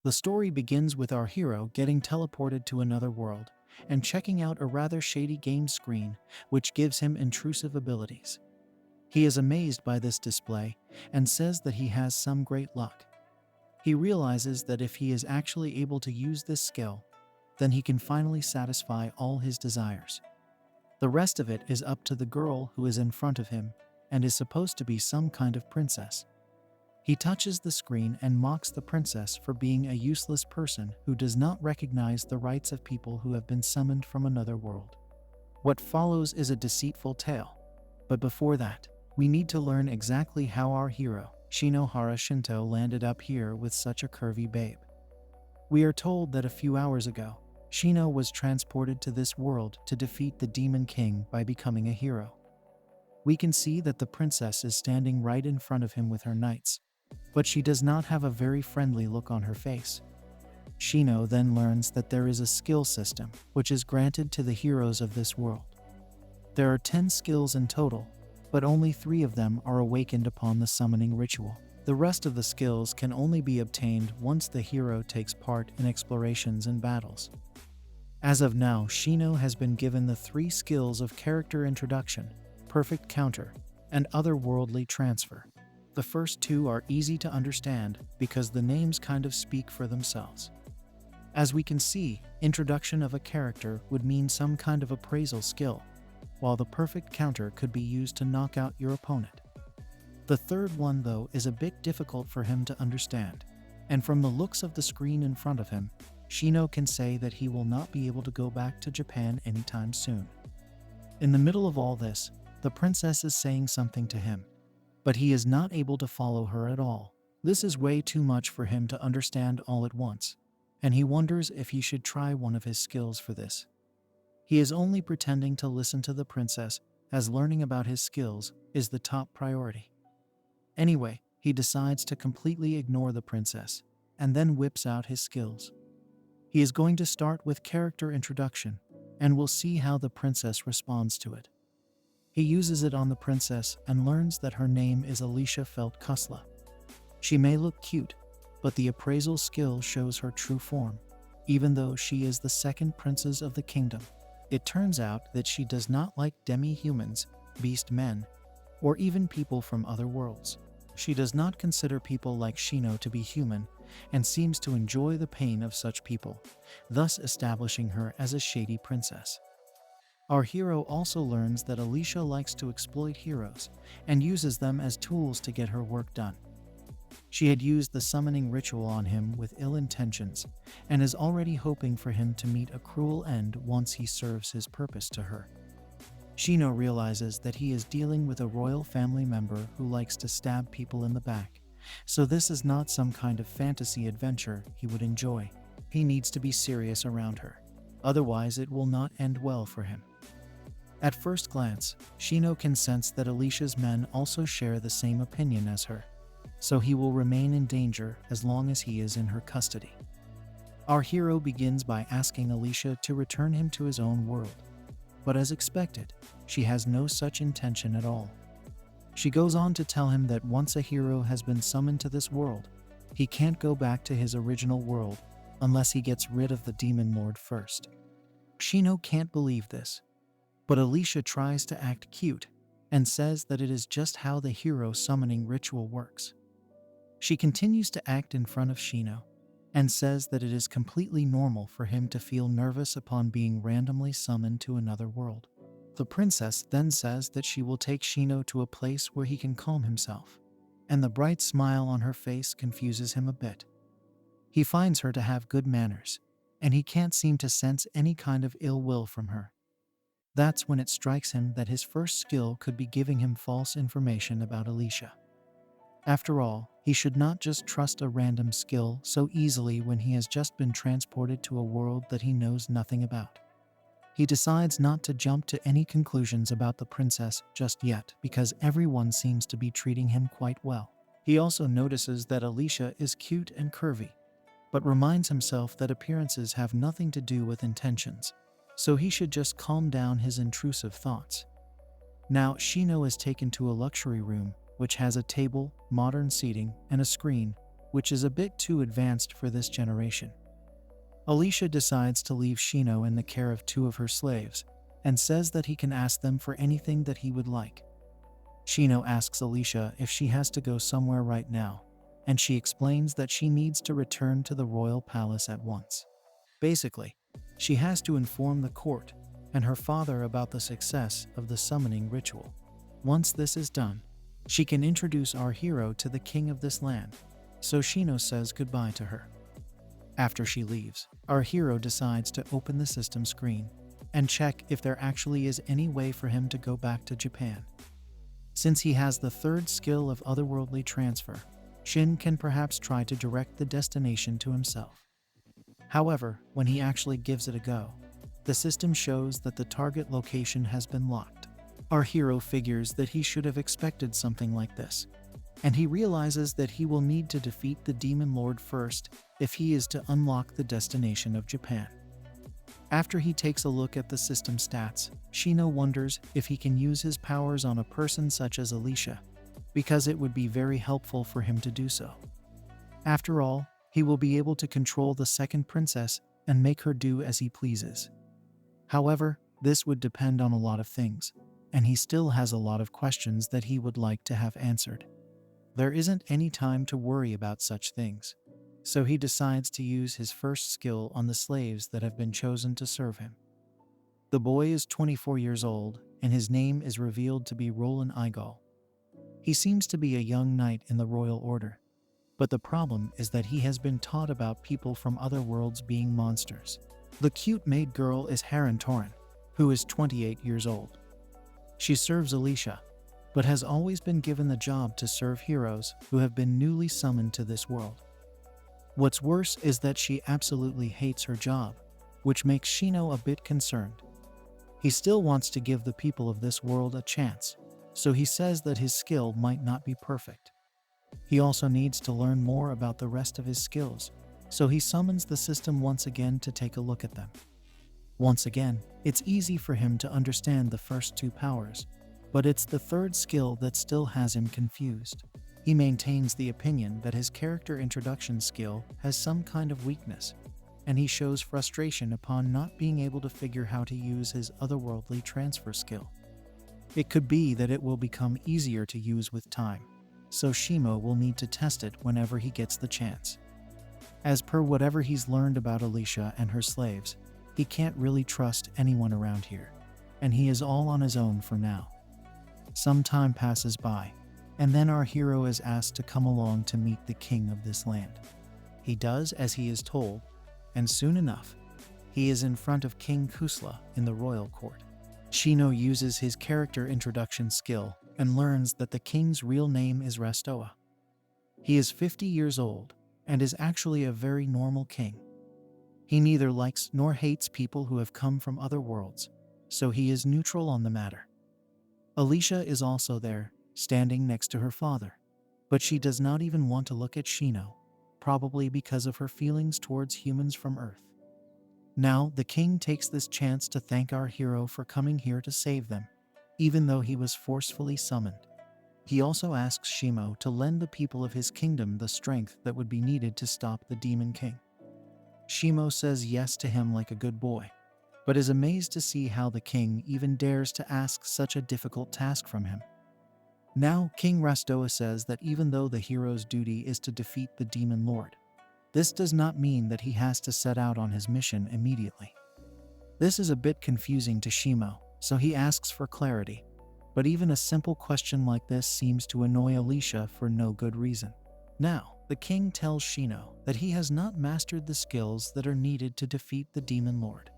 The story begins with our hero getting teleported to another world and checking out a rather shady game screen, which gives him intrusive abilities. He is amazed by this display and says that he has some great luck. He realizes that if he is actually able to use this skill, then he can finally satisfy all his desires. The rest of it is up to the girl who is in front of him and is supposed to be some kind of princess. He touches the screen and mocks the princess for being a useless person who does not recognize the rights of people who have been summoned from another world. What follows is a deceitful tale. But before that, we need to learn exactly how our hero, Shino Shinto, landed up here with such a curvy babe. We are told that a few hours ago, Shino was transported to this world to defeat the Demon King by becoming a hero. We can see that the princess is standing right in front of him with her knights, but she does not have a very friendly look on her face. Shino then learns that there is a skill system which is granted to the heroes of this world. There are 10 skills in total, but only 3 of them are awakened upon the summoning ritual. The rest of the skills can only be obtained once the hero takes part in explorations and battles. As of now, Shino has been given the 3 skills of character introduction, perfect counter, and otherworldly transfer. The first 2 are easy to understand because the names kind of speak for themselves. As we can see, introduction of a character would mean some kind of appraisal skill, while the perfect counter could be used to knock out your opponent. The third one, though, is a bit difficult for him to understand, and from the looks of the screen in front of him, Shino can say that he will not be able to go back to Japan anytime soon. In the middle of all this, the princess is saying something to him, but he is not able to follow her at all. This is way too much for him to understand all at once, and he wonders if he should try one of his skills for this. He is only pretending to listen to the princess, as learning about his skills is the top priority. Anyway, he decides to completely ignore the princess, and then whips out his skills. He is going to start with character introduction, and we'll see how the princess responds to it. He uses it on the princess and learns that her name is Alicia Kusla. She may look cute, but the appraisal skill shows her true form, even though she is the second princess of the kingdom. It turns out that she does not like demi-humans, beast men, or even people from other worlds. She does not consider people like Shino to be human and seems to enjoy the pain of such people, thus establishing her as a shady princess. Our hero also learns that Alicia likes to exploit heroes and uses them as tools to get her work done. She had used the summoning ritual on him with ill intentions and is already hoping for him to meet a cruel end once he serves his purpose to her. Shino realizes that he is dealing with a royal family member who likes to stab people in the back, so this is not some kind of fantasy adventure he would enjoy. He needs to be serious around her, otherwise it will not end well for him. At first glance, Shino can sense that Alicia's men also share the same opinion as her, so he will remain in danger as long as he is in her custody. Our hero begins by asking Alicia to return him to his own world, but as expected, she has no such intention at all. She goes on to tell him that once a hero has been summoned to this world, he can't go back to his original world unless he gets rid of the demon lord first. Shino can't believe this, but Alicia tries to act cute and says that it is just how the hero summoning ritual works. She continues to act in front of Shino and says that it is completely normal for him to feel nervous upon being randomly summoned to another world. The princess then says that she will take Shino to a place where he can calm himself, and the bright smile on her face confuses him a bit. He finds her to have good manners, and he can't seem to sense any kind of ill will from her. That's when it strikes him that his first skill could be giving him false information about Alicia. After all, he should not just trust a random skill so easily when he has just been transported to a world that he knows nothing about. He decides not to jump to any conclusions about the princess just yet because everyone seems to be treating him quite well. He also notices that Alicia is cute and curvy, but reminds himself that appearances have nothing to do with intentions, so he should just calm down his intrusive thoughts. Now, Shino is taken to a luxury room which has a table, modern seating, and a screen, which is a bit too advanced for this generation. Alicia decides to leave Shino in the care of two of her slaves and says that he can ask them for anything that he would like. Shino asks Alicia if she has to go somewhere right now, and she explains that she needs to return to the royal palace at once. Basically, she has to inform the court and her father about the success of the summoning ritual. Once this is done, she can introduce our hero to the king of this land, so Shino says goodbye to her. After she leaves, our hero decides to open the system screen and check if there actually is any way for him to go back to Japan. Since he has the third skill of otherworldly transfer, Shin can perhaps try to direct the destination to himself. However, when he actually gives it a go, the system shows that the target location has been locked. Our hero figures that he should have expected something like this, and he realizes that he will need to defeat the Demon Lord first if he is to unlock the destination of Japan. After he takes a look at the system stats, Shino wonders if he can use his powers on a person such as Alicia, because it would be very helpful for him to do so. After all, he will be able to control the second princess and make her do as he pleases. However, this would depend on a lot of things, and he still has a lot of questions that he would like to have answered. There isn't any time to worry about such things, so he decides to use his first skill on the slaves that have been chosen to serve him. The boy is 24 years old, and his name is revealed to be Roland Igal. He seems to be a young knight in the royal order, but the problem is that he has been taught about people from other worlds being monsters. The cute maid girl is Harem, who is 28 years old. She serves Alicia, but has always been given the job to serve heroes who have been newly summoned to this world. What's worse is that she absolutely hates her job, which makes Shino a bit concerned. He still wants to give the people of this world a chance, so he says that his skill might not be perfect. He also needs to learn more about the rest of his skills, so he summons the system once again to take a look at them. Once again, it's easy for him to understand the first two powers, but it's the third skill that still has him confused. He maintains the opinion that his character introduction skill has some kind of weakness, and he shows frustration upon not being able to figure how to use his otherworldly transfer skill. It could be that it will become easier to use with time, so Shimo will need to test it whenever he gets the chance. As per whatever he's learned about Alicia and her slaves, he can't really trust anyone around here, and he is all on his own for now. Some time passes by, and then our hero is asked to come along to meet the king of this land. He does as he is told, and soon enough, he is in front of King Kusla in the royal court. Shino uses his character introduction skill and learns that the king's real name is Rastoa. He is 50 years old and is actually a very normal king. He neither likes nor hates people who have come from other worlds, so he is neutral on the matter. Alicia is also there, standing next to her father, but she does not even want to look at Shino, probably because of her feelings towards humans from Earth. Now, the king takes this chance to thank our hero for coming here to save them, even though he was forcefully summoned. He also asks Shimo to lend the people of his kingdom the strength that would be needed to stop the Demon King. Shimo says yes to him like a good boy, but is amazed to see how the king even dares to ask such a difficult task from him. Now, King Rastoa says that even though the hero's duty is to defeat the Demon Lord, this does not mean that he has to set out on his mission immediately. This is a bit confusing to Shimo, so he asks for clarity, but even a simple question like this seems to annoy Alicia for no good reason. Now, the king tells Shino that he has not mastered the skills that are needed to defeat the Demon Lord.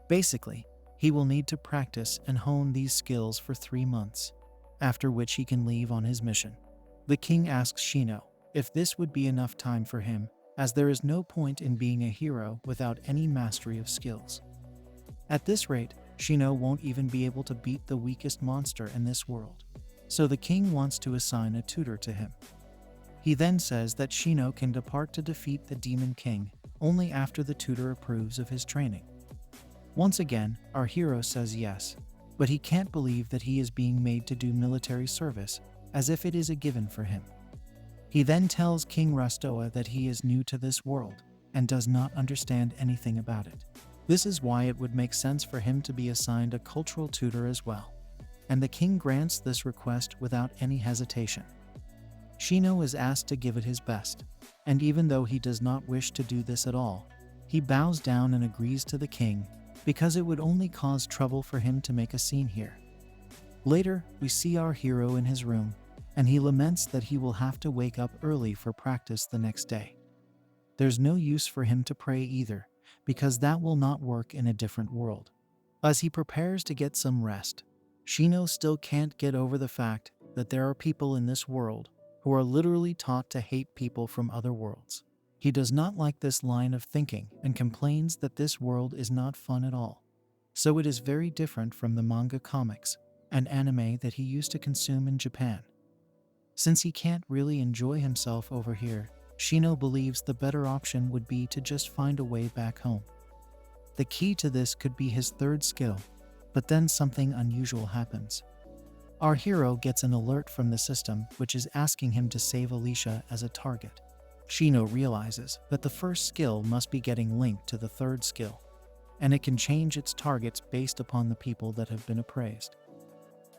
Basically, he will need to practice and hone these skills for 3 months, after which he can leave on his mission. The king asks Shino if this would be enough time for him, as there is no point in being a hero without any mastery of skills. At this rate, Shino won't even be able to beat the weakest monster in this world, so the king wants to assign a tutor to him. He then says that Shino can depart to defeat the Demon King only after the tutor approves of his training. Once again, our hero says yes, but he can't believe that he is being made to do military service, as if it is a given for him. He then tells King Rastoa that he is new to this world and does not understand anything about it. This is why it would make sense for him to be assigned a cultural tutor as well, and the king grants this request without any hesitation. Shino is asked to give it his best, and even though he does not wish to do this at all, he bows down and agrees to the king because it would only cause trouble for him to make a scene here. Later, we see our hero in his room, and he laments that he will have to wake up early for practice the next day. There's no use for him to pray either, because that will not work in a different world. As he prepares to get some rest, Shino still can't get over the fact that there are people in this world who are literally taught to hate people from other worlds. He does not like this line of thinking and complains that this world is not fun at all. So it is very different from the manga comics and anime that he used to consume in Japan. Since he can't really enjoy himself over here, Shino believes the better option would be to just find a way back home. The key to this could be his third skill, but then something unusual happens. Our hero gets an alert from the system which is asking him to save Alicia as a target. Shino realizes that the first skill must be getting linked to the third skill, and it can change its targets based upon the people that have been appraised.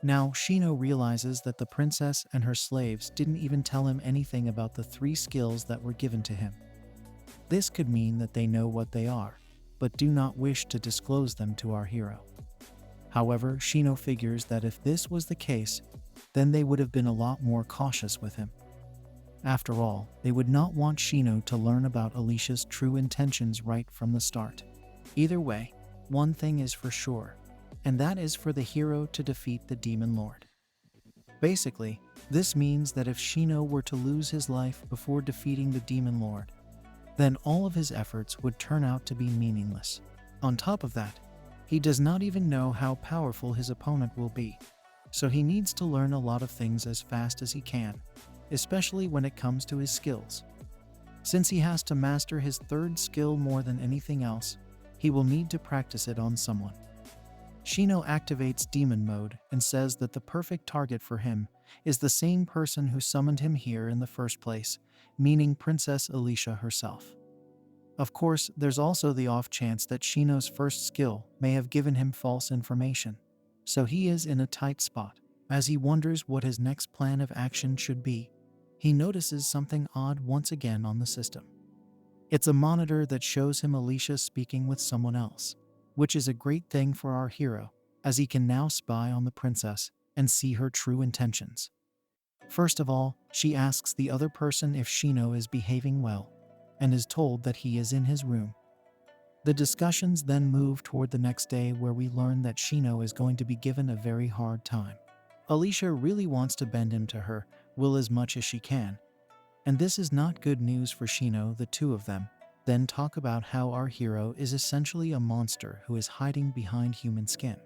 Now, Shino realizes that the princess and her slaves didn't even tell him anything about the 3 skills that were given to him. This could mean that they know what they are, but do not wish to disclose them to our hero. However, Shino figures that if this was the case, then they would have been a lot more cautious with him. After all, they would not want Shino to learn about Alicia's true intentions right from the start. Either way, one thing is for sure, and that is for the hero to defeat the Demon Lord. Basically, this means that if Shino were to lose his life before defeating the Demon Lord, then all of his efforts would turn out to be meaningless. On top of that, he does not even know how powerful his opponent will be, so he needs to learn a lot of things as fast as he can, especially when it comes to his skills. Since he has to master his third skill more than anything else, he will need to practice it on someone. Shino activates demon mode and says that the perfect target for him is the same person who summoned him here in the first place, meaning Princess Alicia herself. Of course, there's also the off chance that Shino's first skill may have given him false information, so he is in a tight spot. As he wonders what his next plan of action should be, he notices something odd once again on the system. It's a monitor that shows him Alicia speaking with someone else, which is a great thing for our hero, as he can now spy on the princess and see her true intentions. First of all, she asks the other person if Shino is behaving well, and is told that he is in his room. The discussions then move toward the next day, where we learn that Shino is going to be given a very hard time. Alicia really wants to bend him to her will as much as she can, and this is not good news for Shino. The two of them then talk about how our hero is essentially a monster who is hiding behind human skin,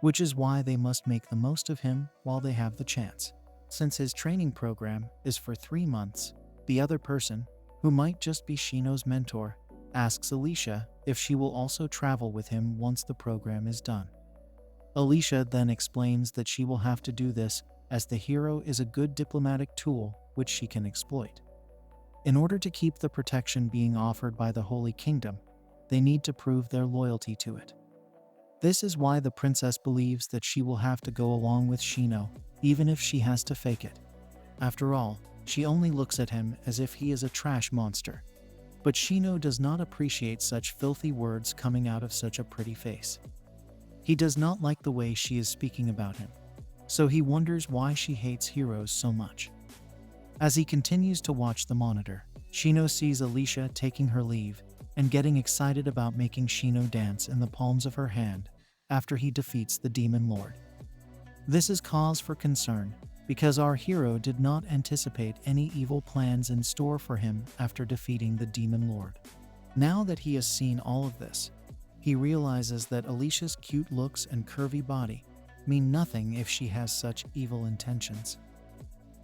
which is why they must make the most of him while they have the chance. Since his training program is for 3 months, the other person, who might just be Shino's mentor, asks Alicia if she will also travel with him once the program is done. Alicia then explains that she will have to do this as the hero is a good diplomatic tool which she can exploit. In order to keep the protection being offered by the Holy Kingdom, they need to prove their loyalty to it. This is why the princess believes that she will have to go along with Shino, even if she has to fake it. After all, she only looks at him as if he is a trash monster. But Shino does not appreciate such filthy words coming out of such a pretty face. He does not like the way she is speaking about him, so he wonders why she hates heroes so much. As he continues to watch the monitor, Shino sees Alicia taking her leave and getting excited about making Shino dance in the palms of her hand after he defeats the Demon Lord. This is cause for concern, because our hero did not anticipate any evil plans in store for him after defeating the Demon Lord. Now that he has seen all of this, he realizes that Alicia's cute looks and curvy body mean nothing if she has such evil intentions.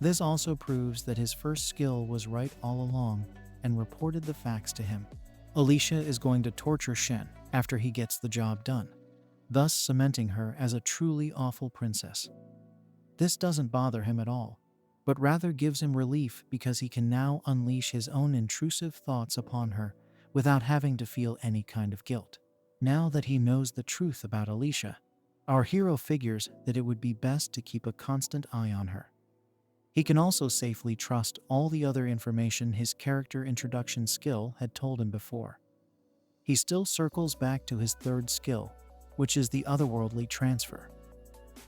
This also proves that his first skill was right all along and reported the facts to him. Alicia is going to torture Shen after he gets the job done, thus cementing her as a truly awful princess. This doesn't bother him at all, but rather gives him relief because he can now unleash his own intrusive thoughts upon her without having to feel any kind of guilt. Now that he knows the truth about Alicia, our hero figures that it would be best to keep a constant eye on her. He can also safely trust all the other information his character introduction skill had told him before. He still circles back to his third skill, which is the otherworldly transfer.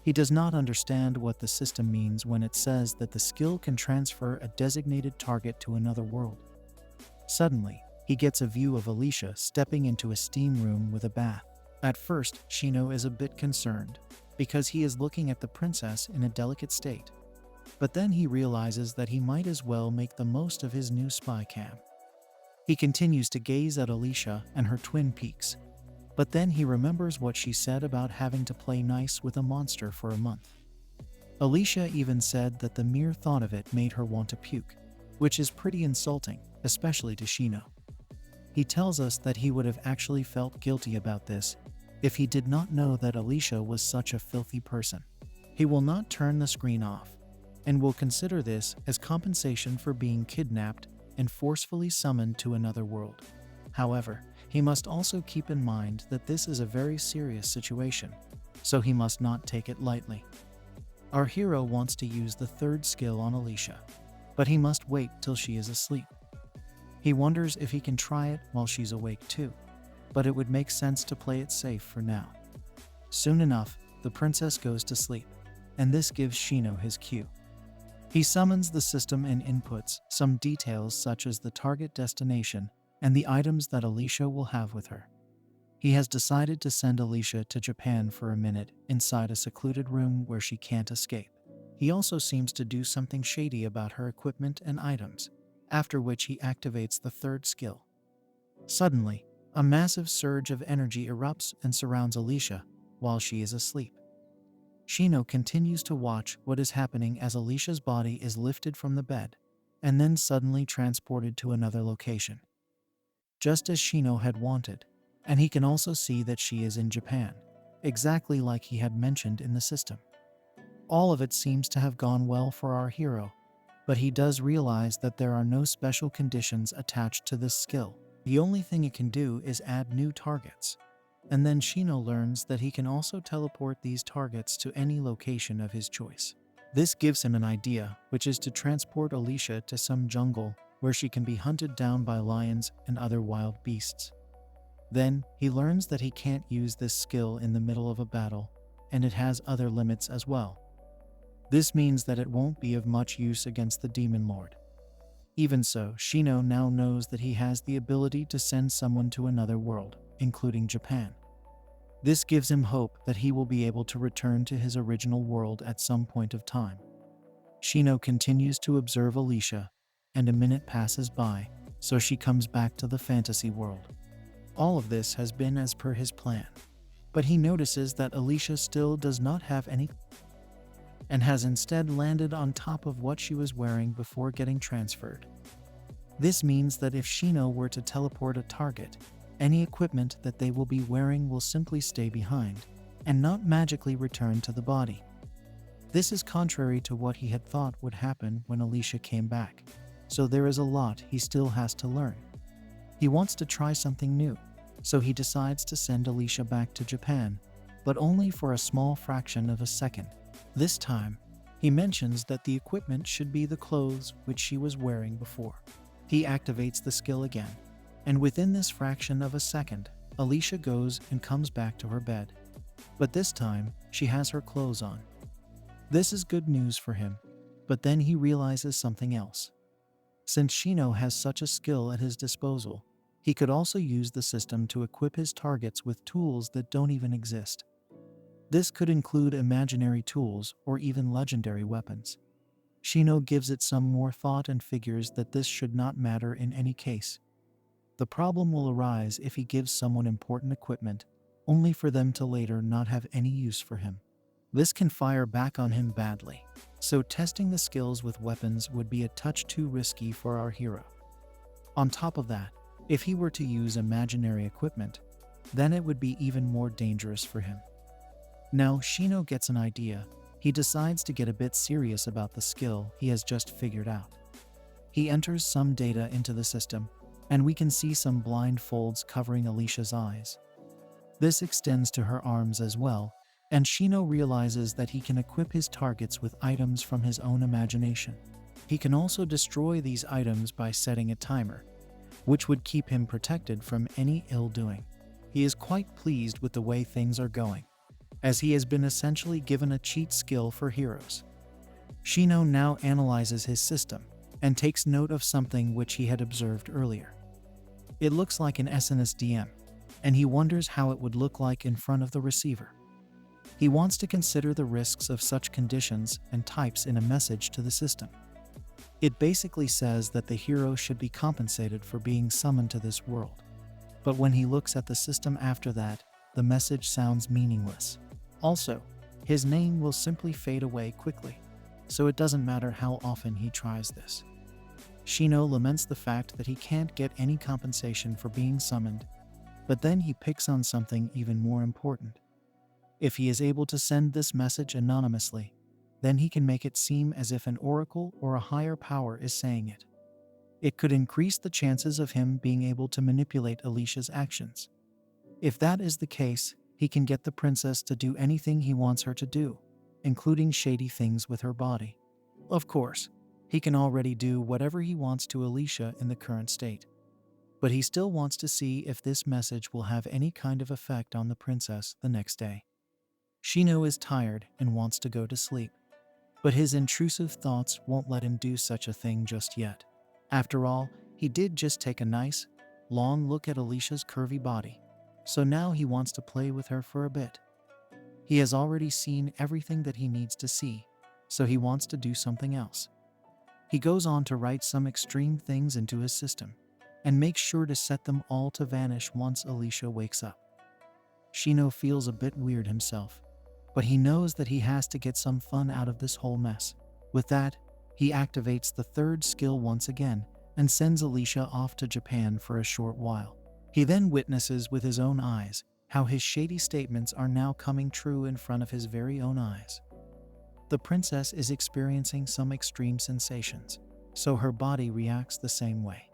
He does not understand what the system means when it says that the skill can transfer a designated target to another world. Suddenly, he gets a view of Alicia stepping into a steam room with a bath. At first, Shino is a bit concerned, because he is looking at the princess in a delicate state. But then he realizes that he might as well make the most of his new spy cam. He continues to gaze at Alicia and her twin peaks, but then he remembers what she said about having to play nice with a monster for a month. Alicia even said that the mere thought of it made her want to puke, which is pretty insulting, especially to Shino. He tells us that he would have actually felt guilty about this if he did not know that Alicia was such a filthy person. He will not turn the screen off, and will consider this as compensation for being kidnapped and forcefully summoned to another world. However, he must also keep in mind that this is a very serious situation, so he must not take it lightly. Our hero wants to use the third skill on Alicia, but he must wait till she is asleep. He wonders if he can try it while she's awake too, but it would make sense to play it safe for now. Soon enough, the princess goes to sleep, and this gives Shino his cue. He summons the system and inputs some details such as the target destination and the items that Alicia will have with her. He has decided to send Alicia to Japan for a minute inside a secluded room where she can't escape. He also seems to do something shady about her equipment and items, after which he activates the third skill. Suddenly, a massive surge of energy erupts and surrounds Alicia while she is asleep. Shino continues to watch what is happening as Alicia's body is lifted from the bed and then suddenly transported to another location, just as Shino had wanted, and he can also see that she is in Japan, exactly like he had mentioned in the system. All of it seems to have gone well for our hero, but he does realize that there are no special conditions attached to this skill. The only thing it can do is add new targets. And then Shino learns that he can also teleport these targets to any location of his choice. This gives him an idea, which is to transport Alicia to some jungle where she can be hunted down by lions and other wild beasts. Then, he learns that he can't use this skill in the middle of a battle, and it has other limits as well. This means that it won't be of much use against the Demon Lord. Even so, Shino now knows that he has the ability to send someone to another world, including Japan. This gives him hope that he will be able to return to his original world at some point of time. Shino continues to observe Alicia, and a minute passes by, so she comes back to the fantasy world. All of this has been as per his plan, but he notices that Alicia still does not have any and has instead landed on top of what she was wearing before getting transferred. This means that if Shino were to teleport a target, any equipment that they will be wearing will simply stay behind, and not magically return to the body. This is contrary to what he had thought would happen when Alicia came back, so there is a lot he still has to learn. He wants to try something new, so he decides to send Alicia back to Japan, but only for a small fraction of a second. This time, he mentions that the equipment should be the clothes which she was wearing before. He activates the skill again, and within this fraction of a second, Alicia goes and comes back to her bed. But this time, she has her clothes on. This is good news for him, but then he realizes something else. Since Shino has such a skill at his disposal, he could also use the system to equip his targets with tools that don't even exist. This could include imaginary tools or even legendary weapons. Shino gives it some more thought and figures that this should not matter in any case. The problem will arise if he gives someone important equipment, only for them to later not have any use for him. This can fire back on him badly, so testing the skills with weapons would be a touch too risky for our hero. On top of that, if he were to use imaginary equipment, then it would be even more dangerous for him. Now Shino gets an idea. He he decides to get a bit serious about the skill he has just figured out. He enters some data into the system, and we can see some blind folds covering Alicia's eyes. This extends to her arms as well, and Shino realizes that he can equip his targets with items from his own imagination. He can also destroy these items by setting a timer, which would keep him protected from any ill doing. He is quite pleased with the way things are going, as he has been essentially given a cheat skill for heroes. Shino now analyzes his system and takes note of something which he had observed earlier. It looks like an SNSD, and he wonders how it would look like in front of the receiver. He wants to consider the risks of such conditions and types in a message to the system. It basically says that the hero should be compensated for being summoned to this world. But when he looks at the system after that, the message sounds meaningless. Also, his name will simply fade away quickly, so it doesn't matter how often he tries this. Shino laments the fact that he can't get any compensation for being summoned, but then he picks on something even more important. If he is able to send this message anonymously, then he can make it seem as if an oracle or a higher power is saying it. It could increase the chances of him being able to manipulate Alicia's actions. If that is the case, he can get the princess to do anything he wants her to do, including shady things with her body. Of course, he can already do whatever he wants to Alicia in the current state. But he still wants to see if this message will have any kind of effect on the princess the next day. Shino is tired and wants to go to sleep, but his intrusive thoughts won't let him do such a thing just yet. After all, he did just take a nice, long look at Alicia's curvy body, so now he wants to play with her for a bit. He has already seen everything that he needs to see, so he wants to do something else. He goes on to write some extreme things into his system, and makes sure to set them all to vanish once Alicia wakes up. Shino feels a bit weird himself, but he knows that he has to get some fun out of this whole mess. With that, he activates the third skill once again and sends Alicia off to Japan for a short while. He then witnesses with his own eyes how his shady statements are now coming true in front of his very own eyes. The princess is experiencing some extreme sensations, so her body reacts the same way.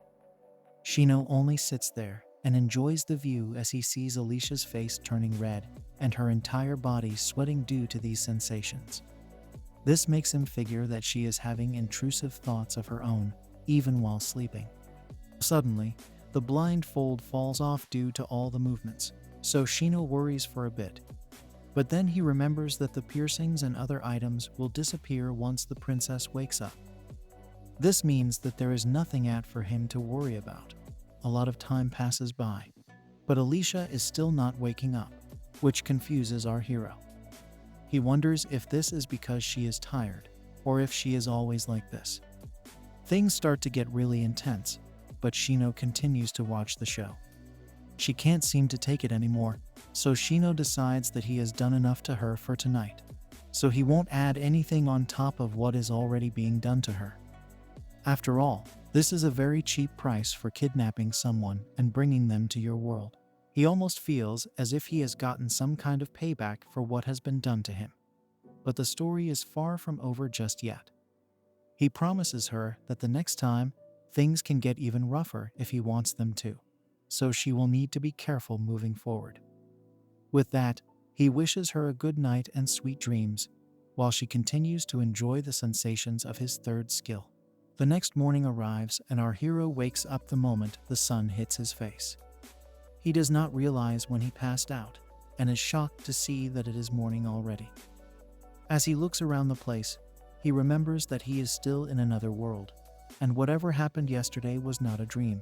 Shino only sits there and enjoys the view as he sees Alicia's face turning red and her entire body sweating due to these sensations. This makes him figure that she is having intrusive thoughts of her own, even while sleeping. Suddenly, the blindfold falls off due to all the movements, so Shino worries for a bit. But then he remembers that the piercings and other items will disappear once the princess wakes up. This means that there is nothing for him to worry about. A lot of time passes by, but Alicia is still not waking up, which confuses our hero. He wonders if this is because she is tired, or if she is always like this. Things start to get really intense, but Shino continues to watch the show. She can't seem to take it anymore, so Shino decides that he has done enough to her for tonight, so he won't add anything on top of what is already being done to her. After all, this is a very cheap price for kidnapping someone and bringing them to your world. He almost feels as if he has gotten some kind of payback for what has been done to him. But the story is far from over just yet. He promises her that the next time, things can get even rougher if he wants them to, so she will need to be careful moving forward. With that, he wishes her a good night and sweet dreams, while she continues to enjoy the sensations of his third skill. The next morning arrives and our hero wakes up the moment the sun hits his face. He does not realize when he passed out and is shocked to see that it is morning already. As he looks around the place, he remembers that he is still in another world, and whatever happened yesterday was not a dream.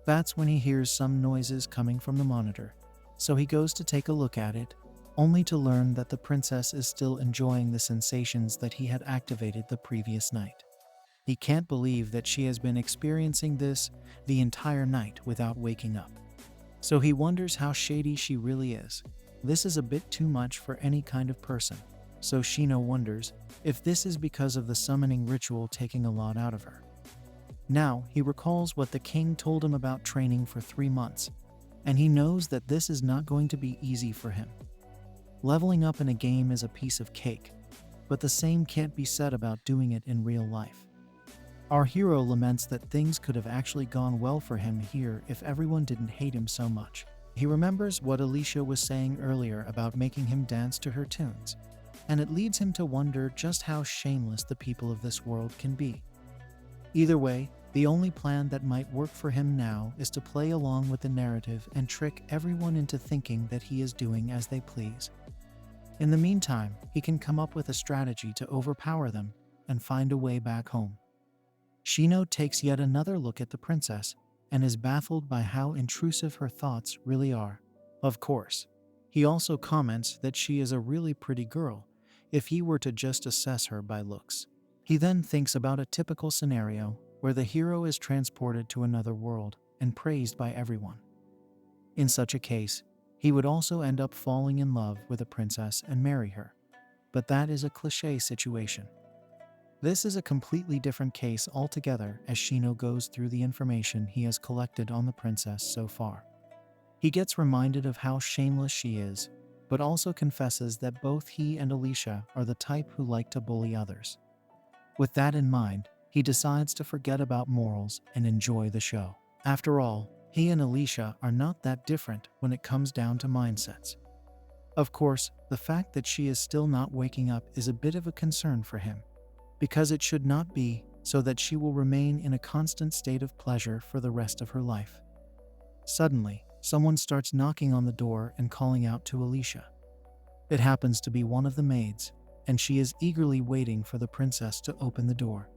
That's when he hears some noises coming from the monitor, so he goes to take a look at it, only to learn that the princess is still enjoying the sensations that he had activated the previous night. He can't believe that she has been experiencing this the entire night without waking up. So he wonders how shady she really is. This is a bit too much for any kind of person, so Shino wonders if this is because of the summoning ritual taking a lot out of her. Now he recalls what the king told him about training for 3 months, and he knows that this is not going to be easy for him. Leveling up in a game is a piece of cake, but the same can't be said about doing it in real life. Our hero laments that things could have actually gone well for him here if everyone didn't hate him so much. He remembers what Alicia was saying earlier about making him dance to her tunes, and it leads him to wonder just how shameless the people of this world can be. Either way, the only plan that might work for him now is to play along with the narrative and trick everyone into thinking that he is doing as they please. In the meantime, he can come up with a strategy to overpower them and find a way back home. Shino takes yet another look at the princess and is baffled by how intrusive her thoughts really are. Of course, he also comments that she is a really pretty girl if he were to just assess her by looks. He then thinks about a typical scenario where the hero is transported to another world and praised by everyone. In such a case, he would also end up falling in love with a princess and marry her. But that is a cliché situation. This is a completely different case altogether as Shino goes through the information he has collected on the princess so far. He gets reminded of how shameless she is, but also confesses that both he and Alicia are the type who like to bully others. With that in mind, he decides to forget about morals and enjoy the show. After all, he and Alicia are not that different when it comes down to mindsets. Of course, the fact that she is still not waking up is a bit of a concern for him, because it should not be, so that she will remain in a constant state of pleasure for the rest of her life. Suddenly, someone starts knocking on the door and calling out to Alicia. It happens to be one of the maids, and she is eagerly waiting for the princess to open the door.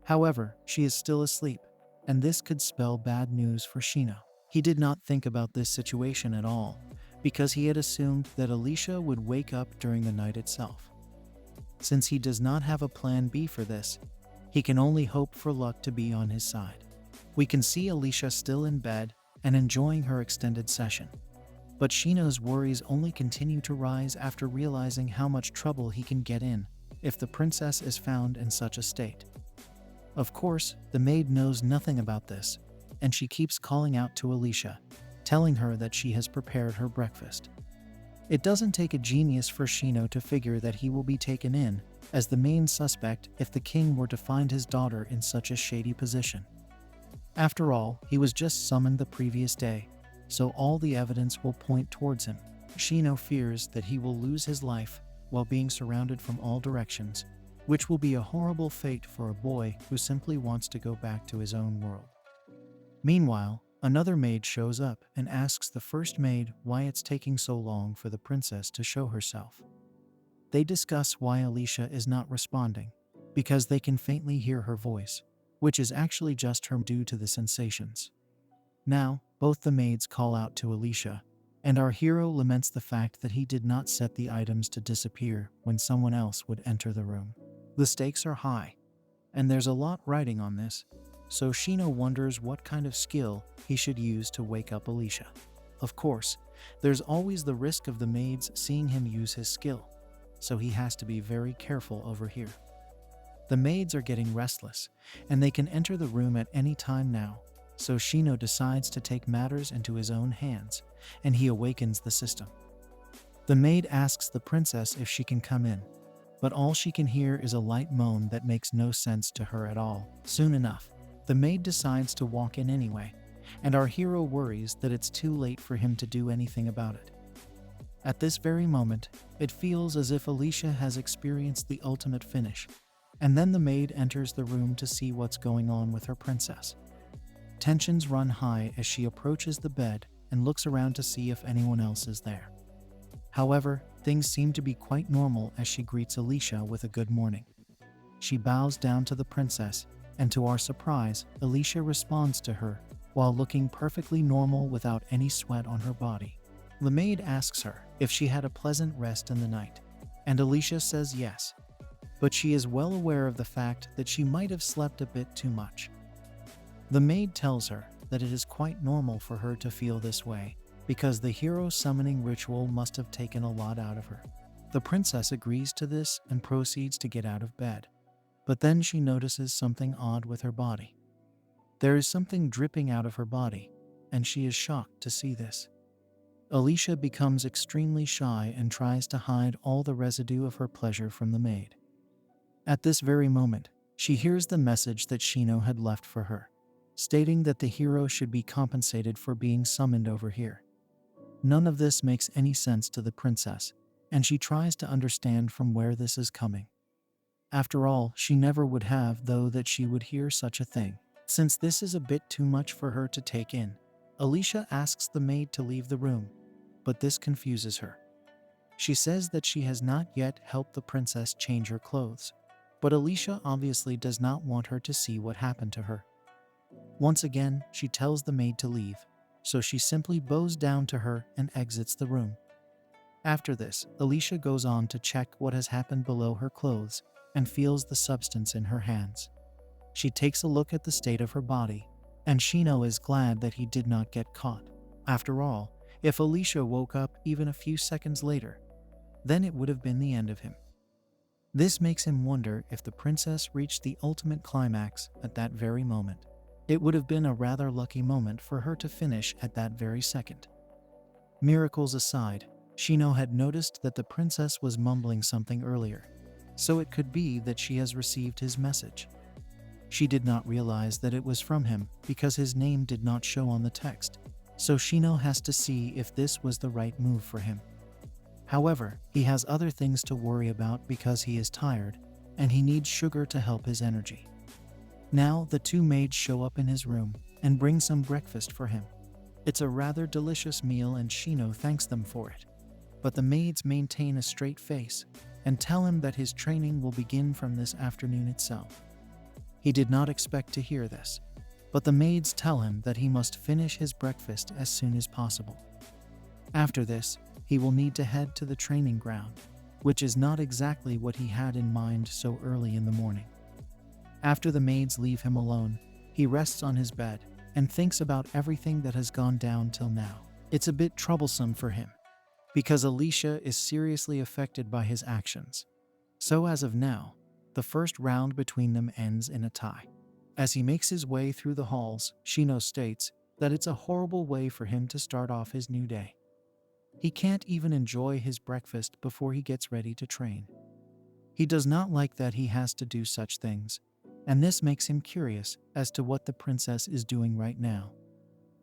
However, she is still asleep, and this could spell bad news for Shino. He did not think about this situation at all, because he had assumed that Alicia would wake up during the night itself. Since he does not have a plan B for this, he can only hope for luck to be on his side. We can see Alicia still in bed and enjoying her extended session. But Shino's worries only continue to rise after realizing how much trouble he can get in if the princess is found in such a state. Of course, the maid knows nothing about this, and she keeps calling out to Alicia, telling her that she has prepared her breakfast. It doesn't take a genius for Shino to figure that he will be taken in as the main suspect if the king were to find his daughter in such a shady position. After all, he was just summoned the previous day, so all the evidence will point towards him. Shino fears that he will lose his life while being surrounded from all directions, which will be a horrible fate for a boy who simply wants to go back to his own world. Meanwhile, another maid shows up and asks the first maid why it's taking so long for the princess to show herself. They discuss why Alicia is not responding, because they can faintly hear her voice, which is actually just her due to the sensations. Now, both the maids call out to Alicia, and our hero laments the fact that he did not set the items to disappear when someone else would enter the room. The stakes are high, and there's a lot riding on this, so Shino wonders what kind of skill he should use to wake up Alicia. Of course, there's always the risk of the maids seeing him use his skill, so he has to be very careful over here. The maids are getting restless, and they can enter the room at any time now, so Shino decides to take matters into his own hands, and he awakens the system. The maid asks the princess if she can come in, but all she can hear is a light moan that makes no sense to her at all. Soon enough, the maid decides to walk in anyway, and our hero worries that it's too late for him to do anything about it. At this very moment, it feels as if Alicia has experienced the ultimate finish, and then the maid enters the room to see what's going on with her princess. Tensions run high as she approaches the bed and looks around to see if anyone else is there. However, things seem to be quite normal as she greets Alicia with a good morning. She bows down to the princess, and to our surprise, Alicia responds to her while looking perfectly normal without any sweat on her body. The maid asks her if she had a pleasant rest in the night, and Alicia says yes, but she is well aware of the fact that she might have slept a bit too much. The maid tells her that it is quite normal for her to feel this way, because the hero summoning ritual must have taken a lot out of her. The princess agrees to this and proceeds to get out of bed, but then she notices something odd with her body. There is something dripping out of her body, and she is shocked to see this. Alicia becomes extremely shy and tries to hide all the residue of her pleasure from the maid. At this very moment, she hears the message that Shino had left for her, stating that the hero should be compensated for being summoned over here. None of this makes any sense to the princess, and she tries to understand from where this is coming. After all, she never would have, though, that she would hear such a thing. Since this is a bit too much for her to take in, Alicia asks the maid to leave the room, but this confuses her. She says that she has not yet helped the princess change her clothes, but Alicia obviously does not want her to see what happened to her. Once again, she tells the maid to leave, so she simply bows down to her and exits the room. After this, Alicia goes on to check what has happened below her clothes and feels the substance in her hands. She takes a look at the state of her body, and Shino is glad that he did not get caught. After all, if Alicia woke up even a few seconds later, then it would have been the end of him. This makes him wonder if the princess reached the ultimate climax at that very moment. It would have been a rather lucky moment for her to finish at that very second. Miracles aside, Shino had noticed that the princess was mumbling something earlier, so it could be that she has received his message. She did not realize that it was from him because his name did not show on the text, so Shino has to see if this was the right move for him. However, he has other things to worry about because he is tired, and he needs sugar to help his energy. Now, the two maids show up in his room and bring some breakfast for him. It's a rather delicious meal and Shino thanks them for it. But the maids maintain a straight face and tell him that his training will begin from this afternoon itself. He did not expect to hear this, but the maids tell him that he must finish his breakfast as soon as possible. After this, he will need to head to the training ground, which is not exactly what he had in mind so early in the morning. After the maids leave him alone, he rests on his bed and thinks about everything that has gone down till now. It's a bit troublesome for him, because Alicia is seriously affected by his actions. So as of now, the first round between them ends in a tie. As he makes his way through the halls, Shino states that it's a horrible way for him to start off his new day. He can't even enjoy his breakfast before he gets ready to train. He does not like that he has to do such things, and this makes him curious as to what the princess is doing right now.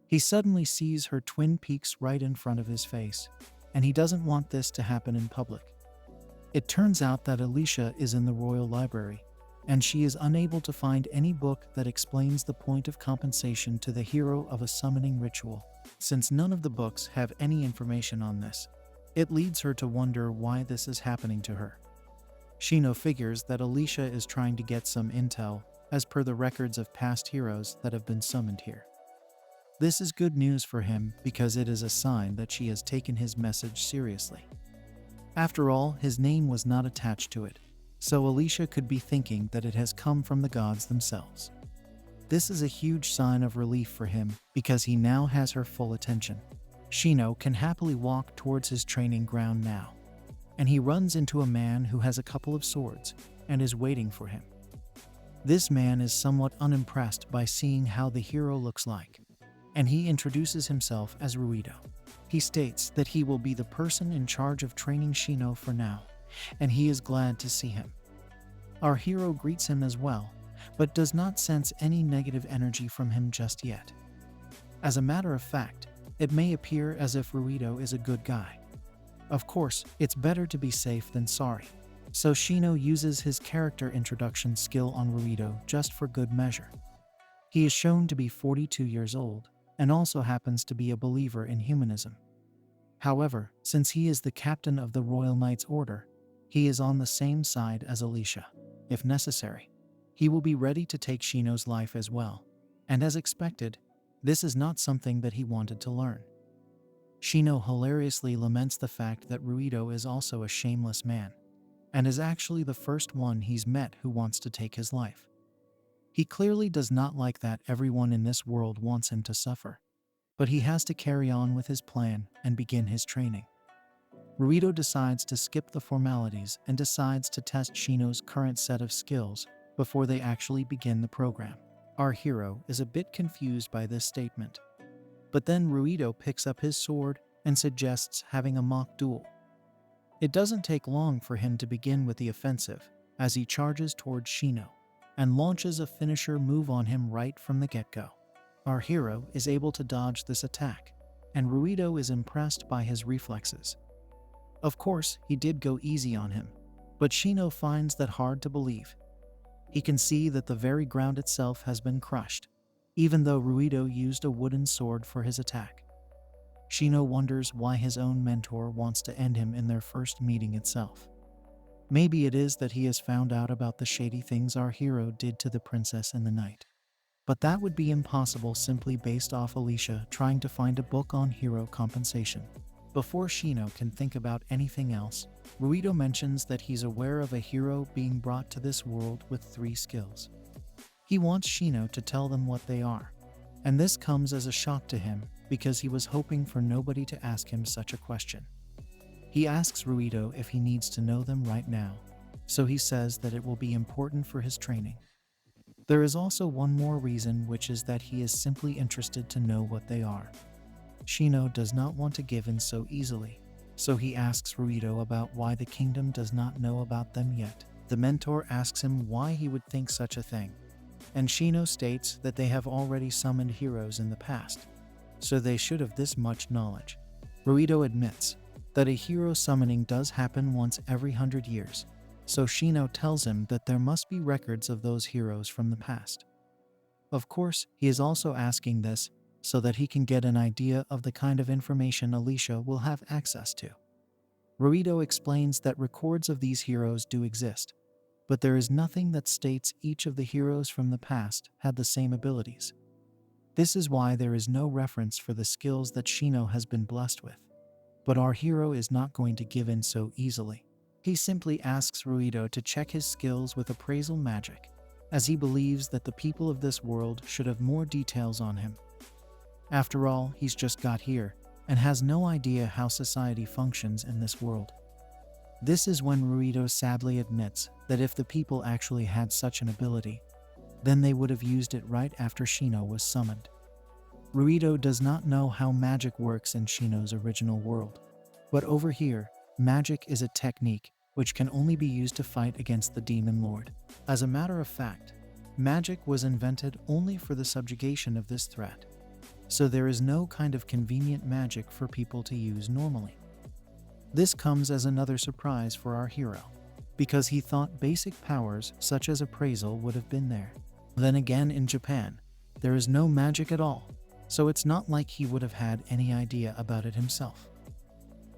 He suddenly sees her twin peaks right in front of his face, and he doesn't want this to happen in public. It turns out that Alicia is in the royal library, and she is unable to find any book that explains the point of compensation to the hero of a summoning ritual. Since none of the books have any information on this, it leads her to wonder why this is happening to her. Shino figures that Alicia is trying to get some intel as per the records of past heroes that have been summoned here. This is good news for him because it is a sign that she has taken his message seriously. After all, his name was not attached to it, so Alicia could be thinking that it has come from the gods themselves. This is a huge sign of relief for him because he now has her full attention. Shino can happily walk towards his training ground now, and he runs into a man who has a couple of swords and is waiting for him. This man is somewhat unimpressed by seeing how the hero looks like, and he introduces himself as Ruido. He states that he will be the person in charge of training Shino for now, and he is glad to see him. Our hero greets him as well, but does not sense any negative energy from him just yet. As a matter of fact, it may appear as if Ruido is a good guy. Of course, it's better to be safe than sorry, so Shino uses his character introduction skill on Ruido just for good measure. He is shown to be 42 years old, and also happens to be a believer in humanism. However, since he is the captain of the Royal Knights Order, he is on the same side as Alicia. If necessary, he will be ready to take Shino's life as well, and as expected, this is not something that he wanted to learn. Shino hilariously laments the fact that Ruido is also a shameless man, and is actually the first one he's met who wants to take his life. He clearly does not like that everyone in this world wants him to suffer, but he has to carry on with his plan and begin his training. Ruido decides to skip the formalities and decides to test Shino's current set of skills before they actually begin the program. Our hero is a bit confused by this statement, but then Ruido picks up his sword and suggests having a mock duel. It doesn't take long for him to begin with the offensive, as he charges towards Shino and launches a finisher move on him right from the get-go. Our hero is able to dodge this attack, and Ruido is impressed by his reflexes. Of course, he did go easy on him, but Shino finds that hard to believe. He can see that the very ground itself has been crushed, even though Ruido used a wooden sword for his attack. Shino wonders why his own mentor wants to end him in their first meeting itself. Maybe it is that he has found out about the shady things our hero did to the princess in the night. But that would be impossible simply based off Alicia trying to find a book on hero compensation. Before Shino can think about anything else, Ruido mentions that he's aware of a hero being brought to this world with 3 skills. He wants Shino to tell them what they are, and this comes as a shock to him because he was hoping for nobody to ask him such a question. He asks Ruido if he needs to know them right now, so he says that it will be important for his training. There is also one more reason, which is that he is simply interested to know what they are. Shino does not want to give in so easily, so he asks Ruido about why the kingdom does not know about them yet. The mentor asks him why he would think such a thing, and Shino states that they have already summoned heroes in the past, so they should have this much knowledge. Ruido admits that a hero summoning does happen once every 100 years, so Shino tells him that there must be records of those heroes from the past. Of course, he is also asking this so that he can get an idea of the kind of information Alicia will have access to. Ruido explains that records of these heroes do exist, but there is nothing that states each of the heroes from the past had the same abilities. This is why there is no reference for the skills that Shino has been blessed with. But our hero is not going to give in so easily. He simply asks Ruido to check his skills with appraisal magic, as he believes that the people of this world should have more details on him. After all, he's just got here and has no idea how society functions in this world. This is when Ruido sadly admits that if the people actually had such an ability, then they would have used it right after Shino was summoned. Ruido does not know how magic works in Shino's original world, but over here, magic is a technique which can only be used to fight against the demon lord. As a matter of fact, magic was invented only for the subjugation of this threat, so there is no kind of convenient magic for people to use normally. This comes as another surprise for our hero, because he thought basic powers such as appraisal would have been there. Then again, in Japan, there is no magic at all, so it's not like he would have had any idea about it himself.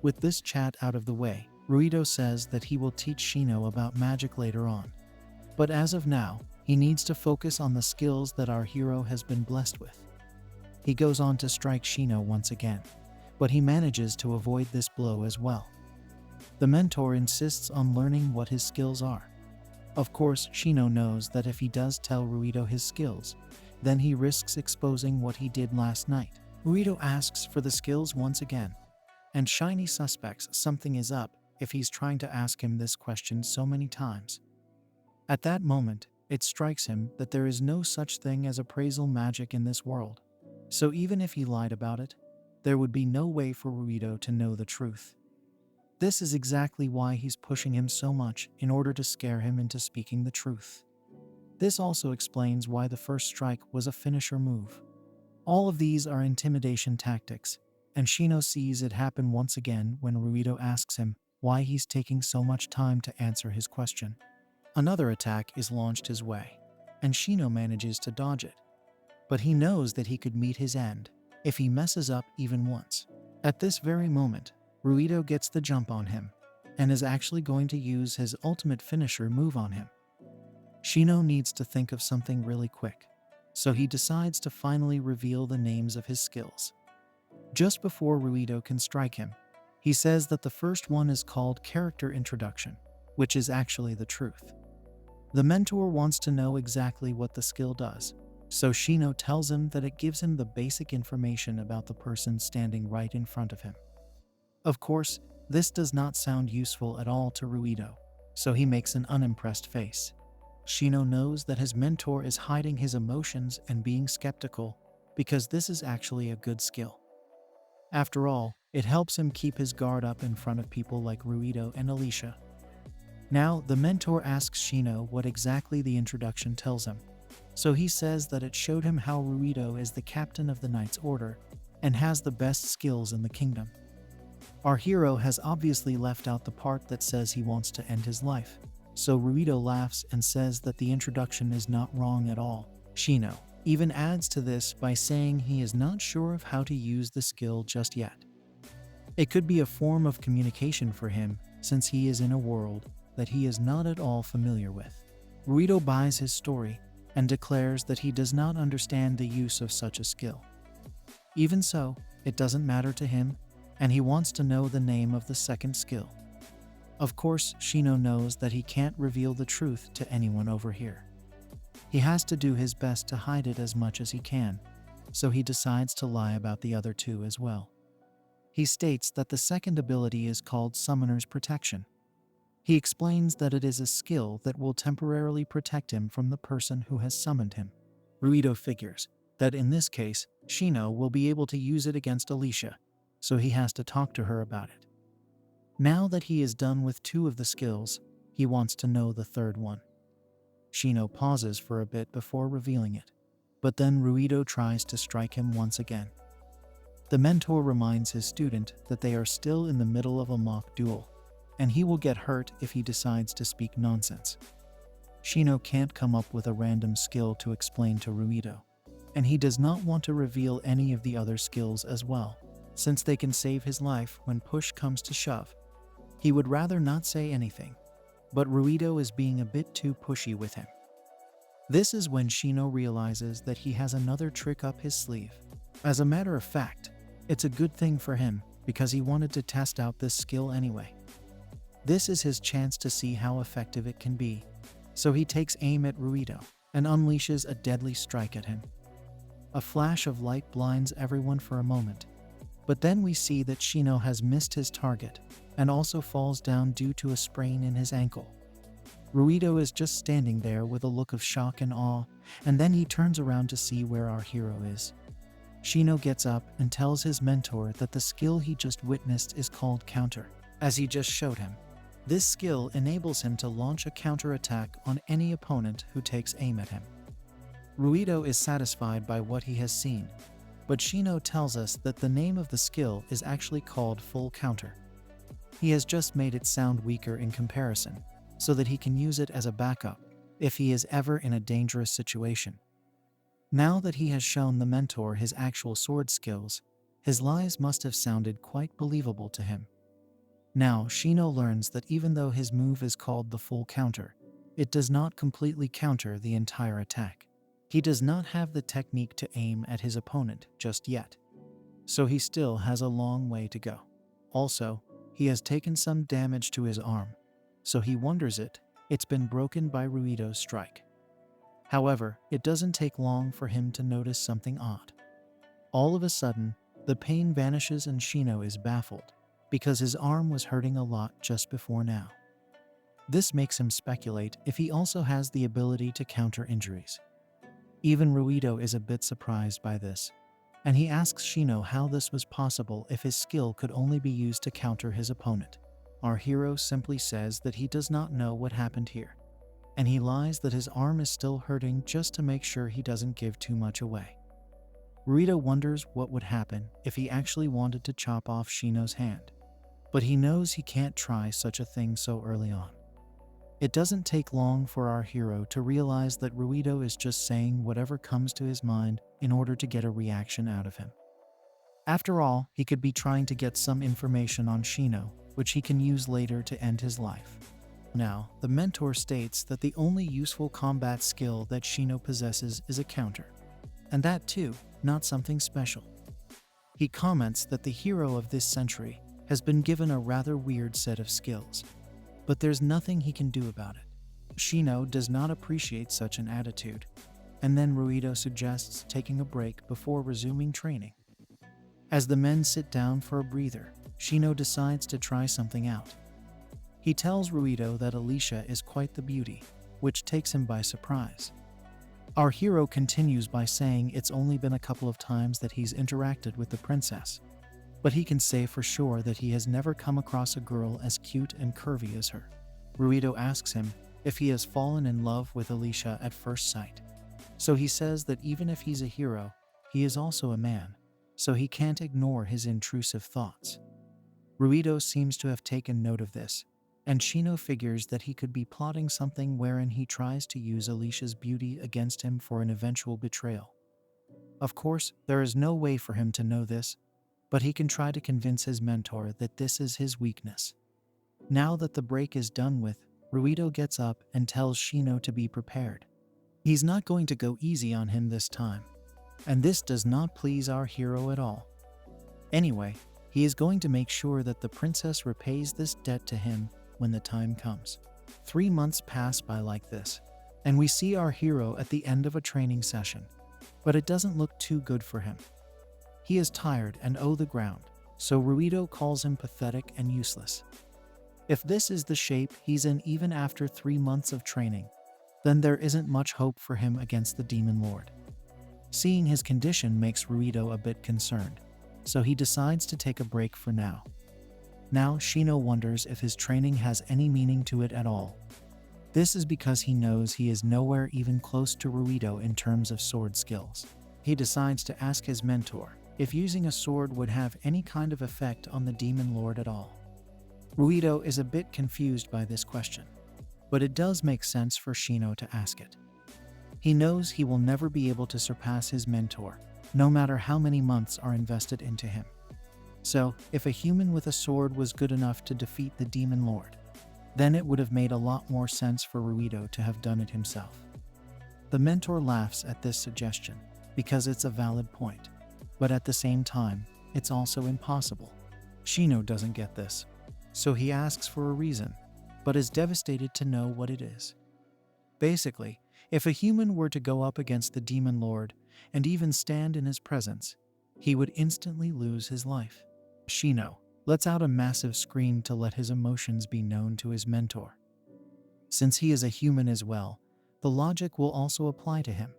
With this chat out of the way, Ruido says that he will teach Shino about magic later on. But as of now, he needs to focus on the skills that our hero has been blessed with. He goes on to strike Shino once again, but he manages to avoid this blow as well. The mentor insists on learning what his skills are. Of course, Shino knows that if he does tell Ruido his skills, then he risks exposing what he did last night. Ruido asks for the skills once again, and Shiny suspects something is up if he's trying to ask him this question so many times. At that moment, it strikes him that there is no such thing as appraisal magic in this world. So even if he lied about it, there would be no way for Ruido to know the truth. This is exactly why he's pushing him so much, in order to scare him into speaking the truth. This also explains why the first strike was a finisher move. All of these are intimidation tactics, and Shino sees it happen once again when Ruido asks him why he's taking so much time to answer his question. Another attack is launched his way, and Shino manages to dodge it. But he knows that he could meet his end if he messes up even once. At this very moment, Ruido gets the jump on him, and is actually going to use his ultimate finisher move on him. Shino needs to think of something really quick, so he decides to finally reveal the names of his skills. Just before Ruido can strike him, he says that the first one is called Character Introduction, which is actually the truth. The mentor wants to know exactly what the skill does, so Shino tells him that it gives him the basic information about the person standing right in front of him. Of course, this does not sound useful at all to Ruido, so he makes an unimpressed face. Shino knows that his mentor is hiding his emotions and being skeptical, because this is actually a good skill. After all, It helps him keep his guard up in front of people like Ruido and Alicia. Now, the mentor asks Shino what exactly the introduction tells him. So he says that it showed him how Ruido is the captain of the Knight's Order and has the best skills in the kingdom. Our hero has obviously left out the part that says he wants to end his life. So Ruido laughs and says that the introduction is not wrong at all. Shino even adds to this by saying he is not sure of how to use the skill just yet. It could be a form of communication for him since he is in a world that he is not at all familiar with. Ruido buys his story and declares that he does not understand the use of such a skill. Even so, it doesn't matter to him, and he wants to know the name of the second skill. Of course, Shino knows that he can't reveal the truth to anyone over here. He has to do his best to hide it as much as he can, so he decides to lie about the other two as well. He states that the second ability is called Summoner's Protection. He explains that it is a skill that will temporarily protect him from the person who has summoned him. Ruido figures that in this case, Shino will be able to use it against Alicia, so he has to talk to her about it. Now that he is done with two of the skills, he wants to know the third one. Shino pauses for a bit before revealing it, but then Ruido tries to strike him once again. The mentor reminds his student that they are still in the middle of a mock duel, and he will get hurt if he decides to speak nonsense. Shino can't come up with a random skill to explain to Ruido, and he does not want to reveal any of the other skills as well, since they can save his life when push comes to shove. He would rather not say anything, but Ruido is being a bit too pushy with him. This is when Shino realizes that he has another trick up his sleeve. As a matter of fact, it's a good thing for him because he wanted to test out this skill anyway. This is his chance to see how effective it can be, so he takes aim at Ruido and unleashes a deadly strike at him. A flash of light blinds everyone for a moment, but then we see that Shino has missed his target and also falls down due to a sprain in his ankle. Ruido is just standing there with a look of shock and awe, and then he turns around to see where our hero is. Shino gets up and tells his mentor that the skill he just witnessed is called counter, as he just showed him. This skill enables him to launch a counterattack on any opponent who takes aim at him. Ruido is satisfied by what he has seen, but Shino tells us that the name of the skill is actually called full counter. He has just made it sound weaker in comparison, so that he can use it as a backup if he is ever in a dangerous situation. Now that he has shown the mentor his actual sword skills, his lies must have sounded quite believable to him. Now, Shino learns that even though his move is called the full counter, it does not completely counter the entire attack. He does not have the technique to aim at his opponent just yet, so he still has a long way to go. Also, he has taken some damage to his arm, so he wonders it's been broken by Ruido's strike. However, it doesn't take long for him to notice something odd. All of a sudden, the pain vanishes and Shino is baffled, because his arm was hurting a lot just before now. This makes him speculate if he also has the ability to counter injuries. Even Ruido is a bit surprised by this, and he asks Shino how this was possible if his skill could only be used to counter his opponent. Our hero simply says that he does not know what happened here, and he lies that his arm is still hurting just to make sure he doesn't give too much away. Ruido wonders what would happen if he actually wanted to chop off Shino's hand, but he knows he can't try such a thing so early on. It doesn't take long for our hero to realize that Ruido is just saying whatever comes to his mind in order to get a reaction out of him. After all, he could be trying to get some information on Shino, which he can use later to end his life. Now, the mentor states that the only useful combat skill that Shino possesses is a counter, and that too, not something special. He comments that the hero of this century has been given a rather weird set of skills, but there's nothing he can do about it. Shino does not appreciate such an attitude, and then Ruido suggests taking a break before resuming training. As the men sit down for a breather, Shino decides to try something out. He tells Ruido that Alicia is quite the beauty, which takes him by surprise. Our hero continues by saying it's only been a couple of times that he's interacted with the princess, but he can say for sure that he has never come across a girl as cute and curvy as her. Ruido asks him if he has fallen in love with Alicia at first sight. So he says that even if he's a hero, he is also a man, so he can't ignore his intrusive thoughts. Ruido seems to have taken note of this, and Shino figures that he could be plotting something wherein he tries to use Alicia's beauty against him for an eventual betrayal. Of course, there is no way for him to know this, but he can try to convince his mentor that this is his weakness. Now that the break is done with, Ruido gets up and tells Shino to be prepared. He's not going to go easy on him this time, and this does not please our hero at all. Anyway, he is going to make sure that the princess repays this debt to him when the time comes. 3 months pass by like this, and we see our hero at the end of a training session, but it doesn't look too good for him. He is tired and the ground, so Ruido calls him pathetic and useless. If this is the shape he's in even after 3 months of training, then there isn't much hope for him against the Demon Lord. Seeing his condition makes Ruido a bit concerned, so he decides to take a break for now. Now Shino wonders if his training has any meaning to it at all. This is because he knows he is nowhere even close to Ruido in terms of sword skills. He decides to ask his mentor if using a sword would have any kind of effect on the Demon Lord at all. Ruido is a bit confused by this question, but it does make sense for Shino to ask it. He knows he will never be able to surpass his mentor, no matter how many months are invested into him. So, if a human with a sword was good enough to defeat the Demon Lord, then it would have made a lot more sense for Ruido to have done it himself. The mentor laughs at this suggestion, because it's a valid point, but at the same time, it's also impossible. Shino doesn't get this, so he asks for a reason, but is devastated to know what it is. Basically, if a human were to go up against the Demon Lord and even stand in his presence, he would instantly lose his life. Shino lets out a massive scream to let his emotions be known to his mentor. Since he is a human as well, the logic will also apply to him,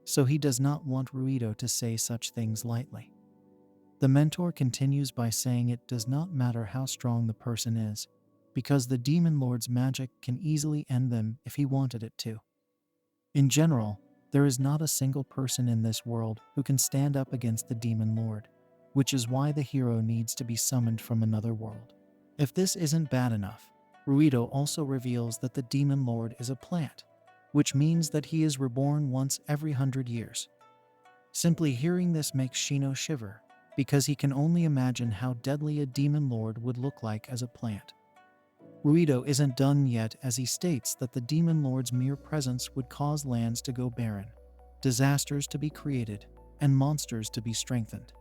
so he does not want Ruido to say such things lightly. The mentor continues by saying it does not matter how strong the person is, because the Demon Lord's magic can easily end them if he wanted it to. In general, there is not a single person in this world who can stand up against the Demon Lord, which is why the hero needs to be summoned from another world. If this isn't bad enough, Ruido also reveals that the Demon Lord is a plant, which means that he is reborn once every 100 years. Simply hearing this makes Shino shiver, because he can only imagine how deadly a Demon Lord would look like as a plant. Ruido isn't done yet as he states that the Demon Lord's mere presence would cause lands to go barren, disasters to be created, and monsters to be strengthened.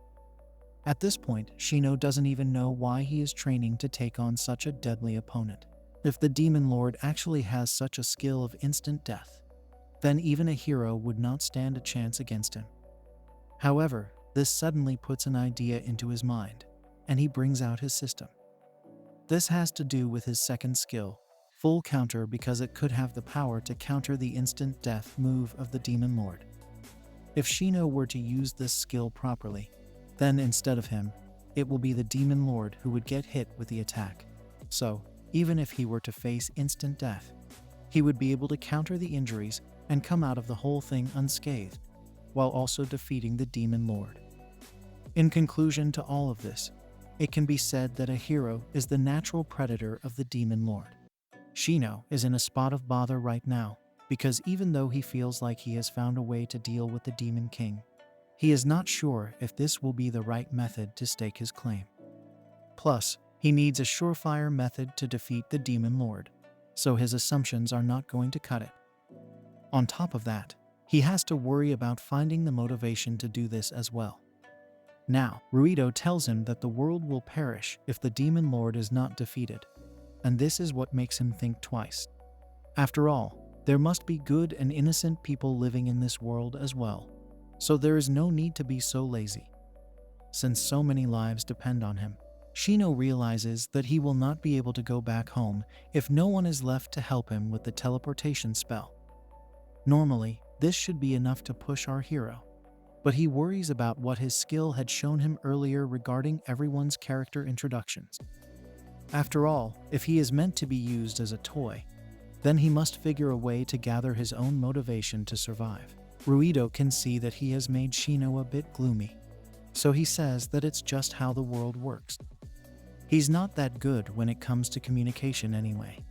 At this point, Shino doesn't even know why he is training to take on such a deadly opponent. If the Demon Lord actually has such a skill of instant death, then even a hero would not stand a chance against him. However, this suddenly puts an idea into his mind, and he brings out his system. This has to do with his second skill, Full Counter, because it could have the power to counter the instant death move of the Demon Lord. If Shino were to use this skill properly, then instead of him, it will be the Demon Lord who would get hit with the attack. So, even if he were to face instant death, he would be able to counter the injuries and come out of the whole thing unscathed, while also defeating the Demon Lord. In conclusion to all of this, it can be said that a hero is the natural predator of the Demon Lord. Shino is in a spot of bother right now, because even though he feels like he has found a way to deal with the Demon King, he is not sure if this will be the right method to stake his claim. Plus, he needs a surefire method to defeat the Demon Lord, so his assumptions are not going to cut it. On top of that, he has to worry about finding the motivation to do this as well. Now, Ruido tells him that the world will perish if the Demon Lord is not defeated, and this is what makes him think twice. After all, there must be good and innocent people living in this world as well, so there is no need to be so lazy. Since so many lives depend on him, Shino realizes that he will not be able to go back home if no one is left to help him with the teleportation spell. Normally, this should be enough to push our hero. but he worries about what his skill had shown him earlier regarding everyone's character introductions. After all, if he is meant to be used as a toy, then he must figure a way to gather his own motivation to survive. Ruido can see that he has made Shino a bit gloomy, so he says that it's just how the world works. He's not that good when it comes to communication anyway,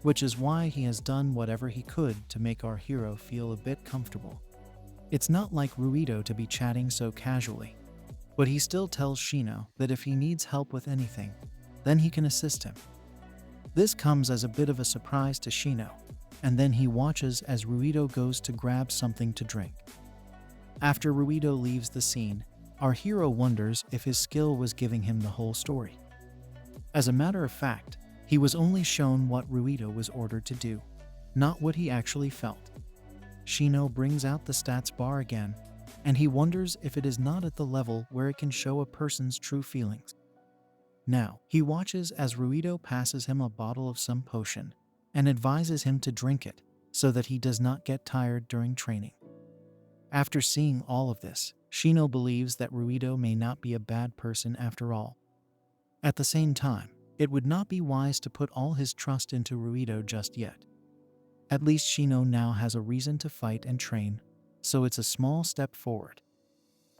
which is why he has done whatever he could to make our hero feel a bit comfortable. It's not like Ruido to be chatting so casually, but he still tells Shino that if he needs help with anything, then he can assist him. This comes as a bit of a surprise to Shino, and then he watches as Ruido goes to grab something to drink. After Ruido leaves the scene, our hero wonders if his skill was giving him the whole story. As a matter of fact, he was only shown what Ruido was ordered to do, not what he actually felt. Shino brings out the stats bar again, and he wonders if it is not at the level where it can show a person's true feelings. Now, he watches as Ruido passes him a bottle of some potion and advises him to drink it so that he does not get tired during training. After seeing all of this, Shino believes that Ruido may not be a bad person after all. At the same time, it would not be wise to put all his trust into Ruido just yet. At least Shino now has a reason to fight and train, so it's a small step forward.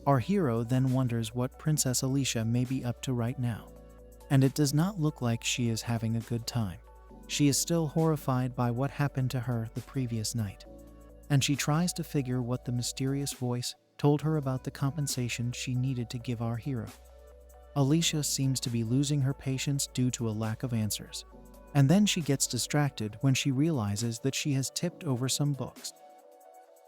Our hero then wonders what Princess Alicia may be up to right now, and it does not look like she is having a good time. She is still horrified by what happened to her the previous night, and she tries to figure what the mysterious voice told her about the compensation she needed to give our hero. Alicia seems to be losing her patience due to a lack of answers, and then she gets distracted when she realizes that she has tipped over some books.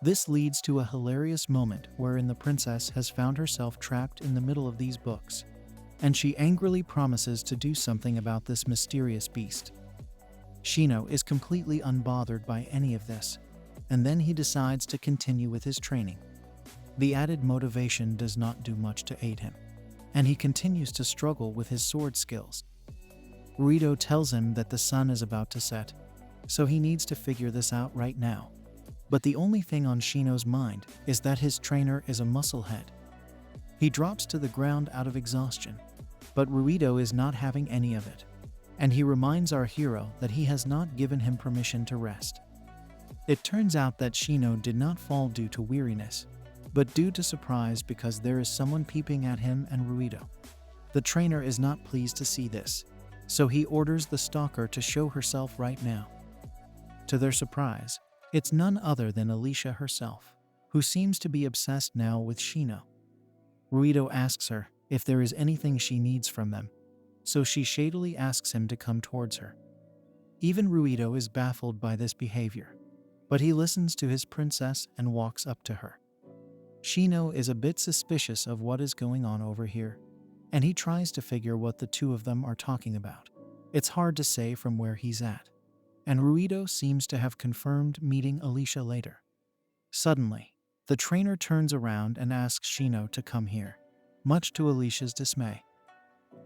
This leads to a hilarious moment wherein the princess has found herself trapped in the middle of these books, and she angrily promises to do something about this mysterious beast. Shino is completely unbothered by any of this, and then he decides to continue with his training. The added motivation does not do much to aid him, and he continues to struggle with his sword skills. Ruido tells him that the sun is about to set, so he needs to figure this out right now. But the only thing on Shino's mind is that his trainer is a musclehead. He drops to the ground out of exhaustion, but Ruido is not having any of it, and he reminds our hero that he has not given him permission to rest. It turns out that Shino did not fall due to weariness, but due to surprise because there is someone peeping at him and Ruido. The trainer is not pleased to see this, so he orders the stalker to show herself right now. To their surprise, it's none other than Alicia herself, who seems to be obsessed now with Shino. Ruido asks her if there is anything she needs from them, so she shadily asks him to come towards her. Even Ruido is baffled by this behavior, but he listens to his princess and walks up to her. Shino is a bit suspicious of what is going on over here, and he tries to figure what the two of them are talking about. It's hard to say from where he's at, and Ruido seems to have confirmed meeting Alicia later. Suddenly, the trainer turns around and asks Shino to come here, much to Alicia's dismay.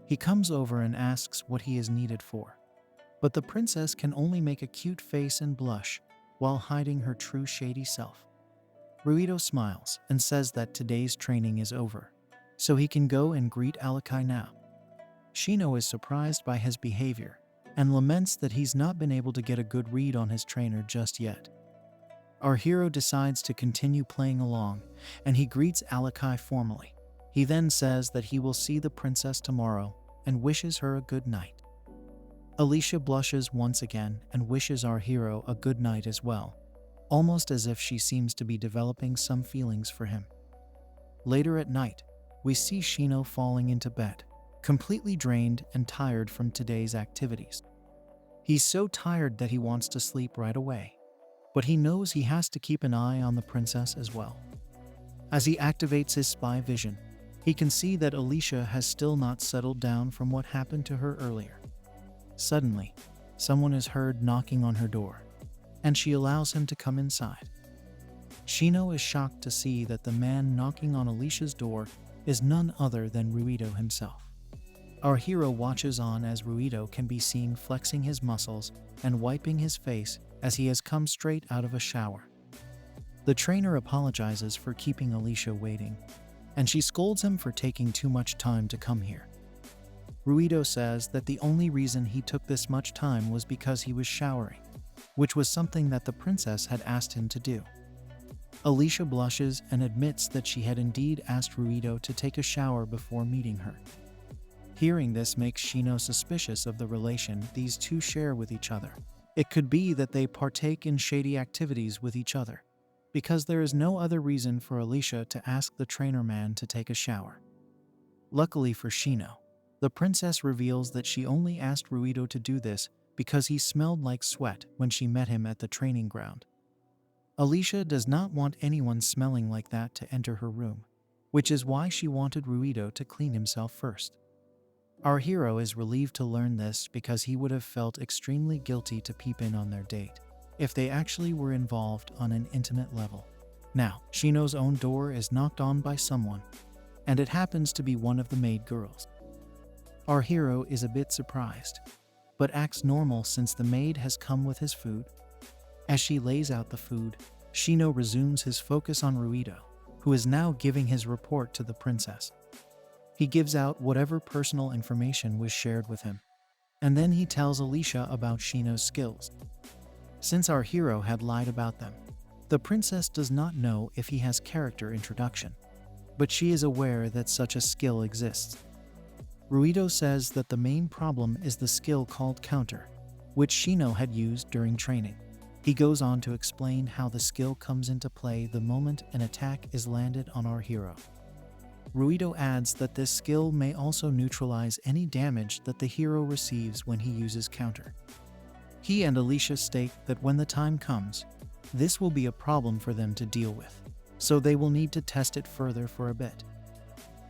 He comes over and asks what he is needed for, but the princess can only make a cute face and blush while hiding her true shady self. Ruido smiles and says that today's training is over, so he can go and greet Iskeai'd now. Shino is surprised by his behavior and laments that he's not been able to get a good read on his trainer just yet. Our hero decides to continue playing along, and he greets Iskeai'd formally. He then says that he will see the princess tomorrow and wishes her a good night. Alicia blushes once again and wishes our hero a good night as well, almost as if she seems to be developing some feelings for him. Later at night, we see Shino falling into bed, completely drained and tired from today's activities. He's so tired that he wants to sleep right away, but he knows he has to keep an eye on the princess as well. As he activates his spy vision, he can see that Alicia has still not settled down from what happened to her earlier. Suddenly, someone is heard knocking on her door, and she allows him to come inside. Shino is shocked to see that the man knocking on Alicia's door is none other than Ruido himself. Our hero watches on as Ruido can be seen flexing his muscles and wiping his face as he has come straight out of a shower. The trainer apologizes for keeping Alicia waiting, and she scolds him for taking too much time to come here. Ruido says that the only reason he took this much time was because he was showering, which was something that the princess had asked him to do. Alicia blushes and admits that she had indeed asked Ruido to take a shower before meeting her. Hearing this makes Shino suspicious of the relation these two share with each other. It could be that they partake in shady activities with each other, because there is no other reason for Alicia to ask the trainer man to take a shower. Luckily for Shino, the princess reveals that she only asked Ruido to do this because he smelled like sweat when she met him at the training ground. Alicia does not want anyone smelling like that to enter her room, which is why she wanted Ruido to clean himself first. Our hero is relieved to learn this because he would have felt extremely guilty to peep in on their date if they actually were involved on an intimate level. Now, Shino's own door is knocked on by someone, and it happens to be one of the maid girls. Our hero is a bit surprised, but acts normal since the maid has come with his food. As she lays out the food, Shino resumes his focus on Ruido, who is now giving his report to the princess. He gives out whatever personal information was shared with him, and then he tells Alicia about Shino's skills. Since our hero had lied about them, the princess does not know if he has character introduction, but she is aware that such a skill exists. Ruido says that the main problem is the skill called counter, which Shino had used during training. He goes on to explain how the skill comes into play the moment an attack is landed on our hero. Ruido adds that this skill may also neutralize any damage that the hero receives when he uses counter. He and Alicia state that when the time comes, this will be a problem for them to deal with, so they will need to test it further for a bit.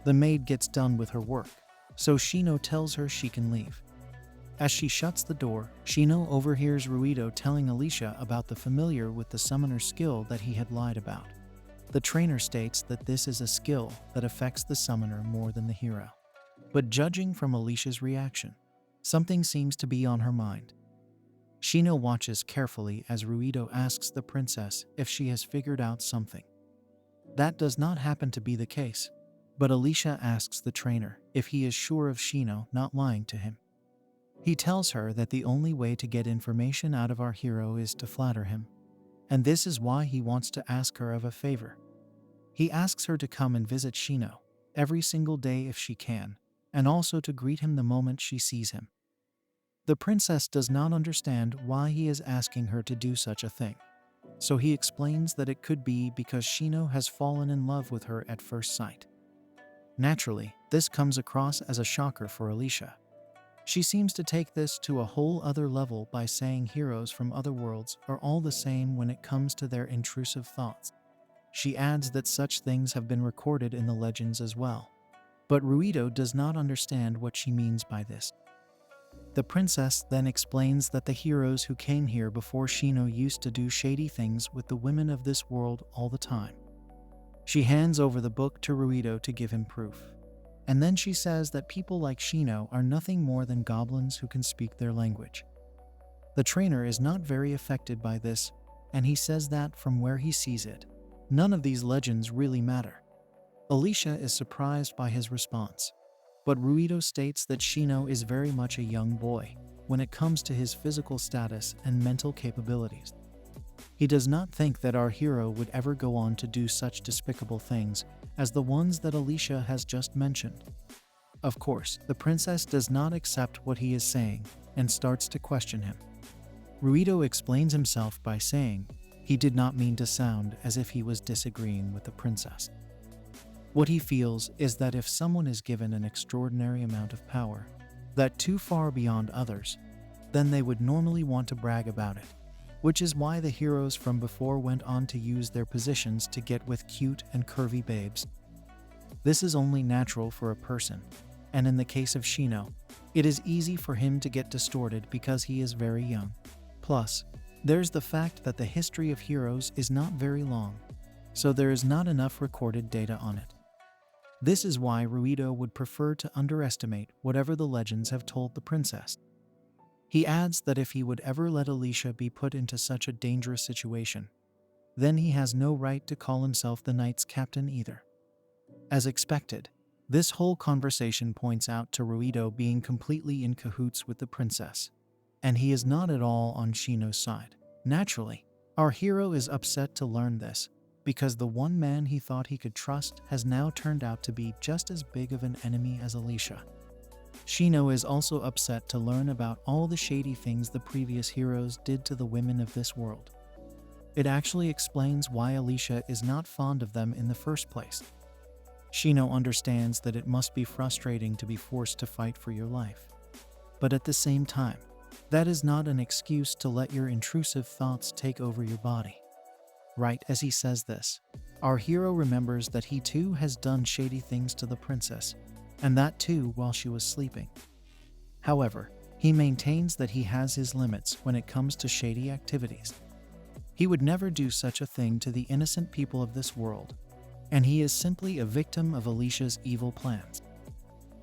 The maid gets done with her work, so Shino tells her she can leave. As she shuts the door, Shino overhears Ruido telling Alicia about the familiar with the summoner skill that he had lied about. The trainer states that this is a skill that affects the summoner more than the hero. But judging from Alicia's reaction, something seems to be on her mind. Shino watches carefully as Ruido asks the princess if she has figured out something. That does not happen to be the case, but Alicia asks the trainer if he is sure of Shino not lying to him. He tells her that the only way to get information out of our hero is to flatter him, and this is why he wants to ask her of a favor. He asks her to come and visit Shino every single day if she can, and also to greet him the moment she sees him. The princess does not understand why he is asking her to do such a thing, so he explains that it could be because Shino has fallen in love with her at first sight. Naturally, this comes across as a shocker for Alicia. She seems to take this to a whole other level by saying heroes from other worlds are all the same when it comes to their intrusive thoughts. She adds that such things have been recorded in the legends as well, but Ruido does not understand what she means by this. The princess then explains that the heroes who came here before Shino used to do shady things with the women of this world all the time. She hands over the book to Ruido to give him proof. And then she says that people like Shino are nothing more than goblins who can speak their language. The trainer is not very affected by this, and he says that from where he sees it, none of these legends really matter. Alicia is surprised by his response, but Ruido states that Shino is very much a young boy when it comes to his physical status and mental capabilities. He does not think that our hero would ever go on to do such despicable things as the ones that Alicia has just mentioned. Of course, the princess does not accept what he is saying and starts to question him. Ruido explains himself by saying he did not mean to sound as if he was disagreeing with the princess. What he feels is that if someone is given an extraordinary amount of power, that too far beyond others, then they would normally want to brag about it, which is why the heroes from before went on to use their positions to get with cute and curvy babes. This is only natural for a person, and in the case of Shino, it is easy for him to get distorted because he is very young. Plus, there's the fact that the history of heroes is not very long, so there is not enough recorded data on it. This is why Ruido would prefer to underestimate whatever the legends have told the princess. He adds that if he would ever let Alicia be put into such a dangerous situation, then he has no right to call himself the knight's captain either. As expected, this whole conversation points out to Ruido being completely in cahoots with the princess, and he is not at all on Shino's side. Naturally, our hero is upset to learn this, because the one man he thought he could trust has now turned out to be just as big of an enemy as Alicia. Shino is also upset to learn about all the shady things the previous heroes did to the women of this world. It actually explains why Alicia is not fond of them in the first place. Shino understands that it must be frustrating to be forced to fight for your life. But at the same time, that is not an excuse to let your intrusive thoughts take over your body. Right as he says this, our hero remembers that he too has done shady things to the princess, and that too while she was sleeping. However, he maintains that he has his limits when it comes to shady activities. He would never do such a thing to the innocent people of this world, and he is simply a victim of Alicia's evil plans.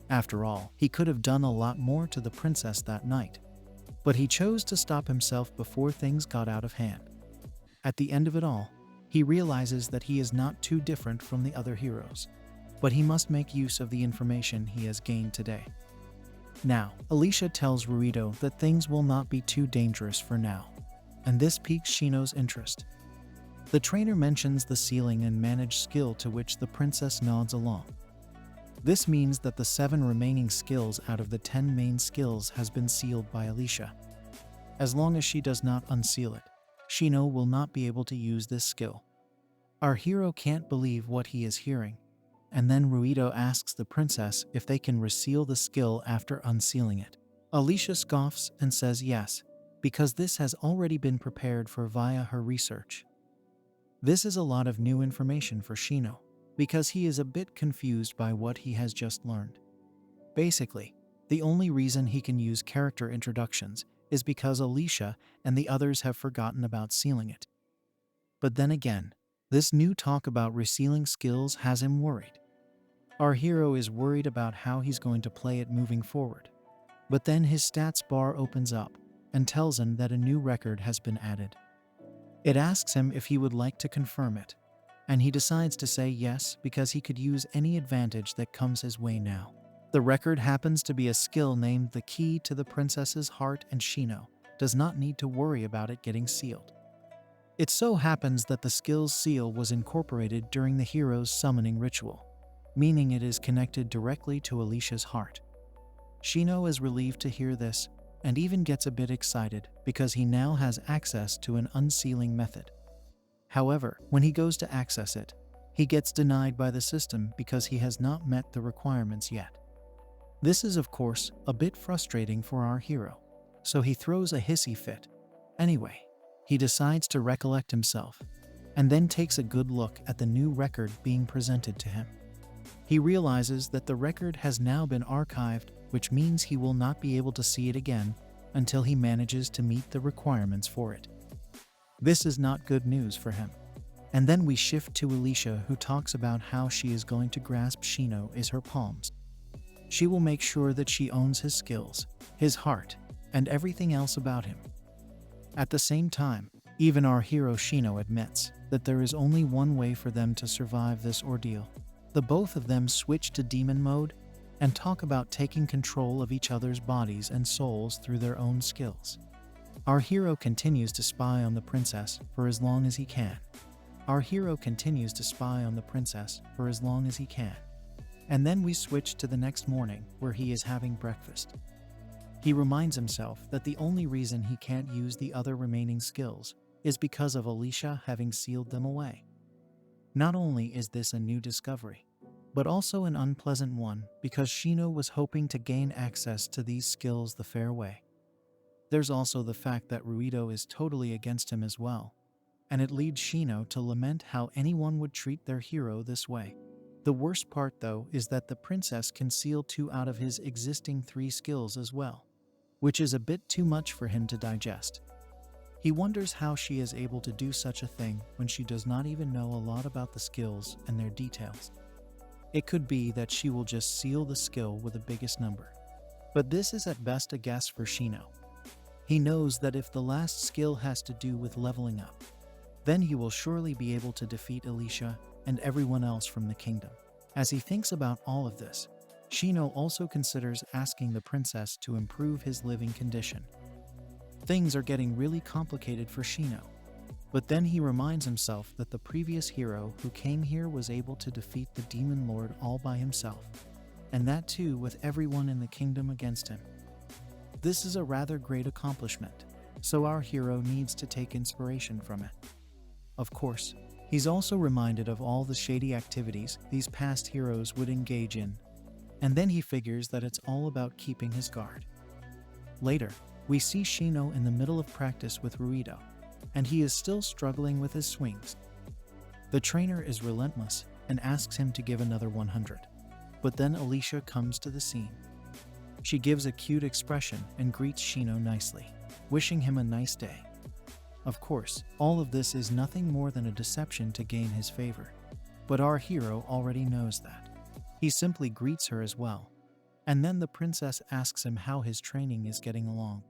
After all, he could have done a lot more to the princess that night, but he chose to stop himself before things got out of hand. At the end of it all, he realizes that he is not too different from the other heroes, but he must make use of the information he has gained today. Now, Alicia tells Ruido that things will not be too dangerous for now, and this piques Shino's interest. The trainer mentions the sealing and manage skill, to which the princess nods along. This means that the 7 remaining skills out of the 10 main skills has been sealed by Alicia. As long as she does not unseal it, Shino will not be able to use this skill. Our hero can't believe what he is hearing, and then Ruido asks the princess if they can reseal the skill after unsealing it. Alicia scoffs and says yes, because this has already been prepared for via her research. This is a lot of new information for Shino, because he is a bit confused by what he has just learned. Basically, the only reason he can use character introductions is because Alicia and the others have forgotten about sealing it. But then again, this new talk about resealing skills has him worried. Our hero is worried about how he's going to play it moving forward. But then his stats bar opens up and tells him that a new record has been added. It asks him if he would like to confirm it, and he decides to say yes because he could use any advantage that comes his way now. The record happens to be a skill named the Key to the Princess's Heart, and Shino does not need to worry about it getting sealed. It so happens that the skill's seal was incorporated during the hero's summoning ritual, meaning it is connected directly to Alicia's heart. Shino is relieved to hear this, and even gets a bit excited because he now has access to an unsealing method. However, when he goes to access it, he gets denied by the system because he has not met the requirements yet. This is, of course, a bit frustrating for our hero, so he throws a hissy fit. Anyway, he decides to recollect himself, and then takes a good look at the new record being presented to him. He realizes that the record has now been archived, which means he will not be able to see it again until he manages to meet the requirements for it. This is not good news for him. And then we shift to Alicia, who talks about how she is going to grasp Shino in her palms. She will make sure that she owns his skills, his heart, and everything else about him. At the same time, even our hero Shino admits that there is only one way for them to survive this ordeal. The both of them switch to demon mode and talk about taking control of each other's bodies and souls through their own skills. Our hero continues to spy on the princess for as long as he can. And then we switch to the next morning, where he is having breakfast. He reminds himself that the only reason he can't use the other remaining skills is because of Alicia having sealed them away. Not only is this a new discovery, but also an unpleasant one, because Shino was hoping to gain access to these skills the fair way. There's also the fact that Ruido is totally against him as well, and it leads Shino to lament how anyone would treat their hero this way. The worst part, though, is that the princess can seal 2 out of his existing 3 skills as well, which is a bit too much for him to digest. He wonders how she is able to do such a thing when she does not even know a lot about the skills and their details. It could be that she will just seal the skill with the biggest number. But this is at best a guess for Shino. He knows that if the last skill has to do with leveling up, Then he will surely be able to defeat Alicia and everyone else from the kingdom. As he thinks about all of this, Shino also considers asking the princess to improve his living condition. Things are getting really complicated for Shino. But then he reminds himself that the previous hero who came here was able to defeat the demon lord all by himself, and that too with everyone in the kingdom against him. This is a rather great accomplishment, so our hero needs to take inspiration from it. Of course, he's also reminded of all the shady activities these past heroes would engage in, and then he figures that it's all about keeping his guard. Later, we see Shino in the middle of practice with Ruido, and he is still struggling with his swings. The trainer is relentless and asks him to give another 100. But then Alicia comes to the scene. She gives a cute expression and greets Shino nicely, wishing him a nice day. Of course, all of this is nothing more than a deception to gain his favor, but our hero already knows that. He simply greets her as well, and then the princess asks him how his training is getting along.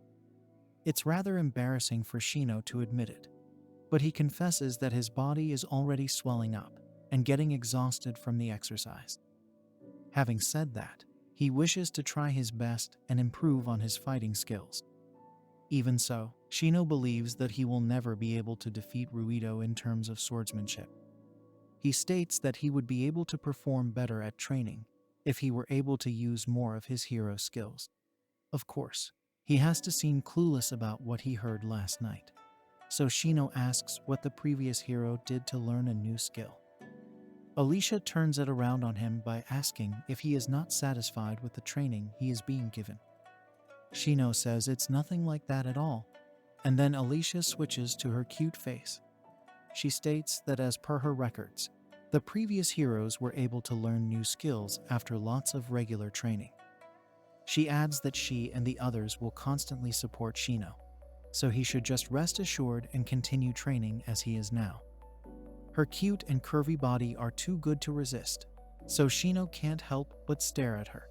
It's rather embarrassing for Shino to admit it, but he confesses that his body is already swelling up and getting exhausted from the exercise. Having said that, he wishes to try his best and improve on his fighting skills. Even so, Shino believes that he will never be able to defeat Ruido in terms of swordsmanship. He states that he would be able to perform better at training if he were able to use more of his hero skills. Of course, he has to seem clueless about what he heard last night, so Shino asks what the previous hero did to learn a new skill. Alicia turns it around on him by asking if he is not satisfied with the training he is being given. Shino says it's nothing like that at all, and then Alicia switches to her cute face. She states that as per her records, the previous heroes were able to learn new skills after lots of regular training. She adds that she and the others will constantly support Shino, so he should just rest assured and continue training as he is now. Her cute and curvy body are too good to resist, so Shino can't help but stare at her.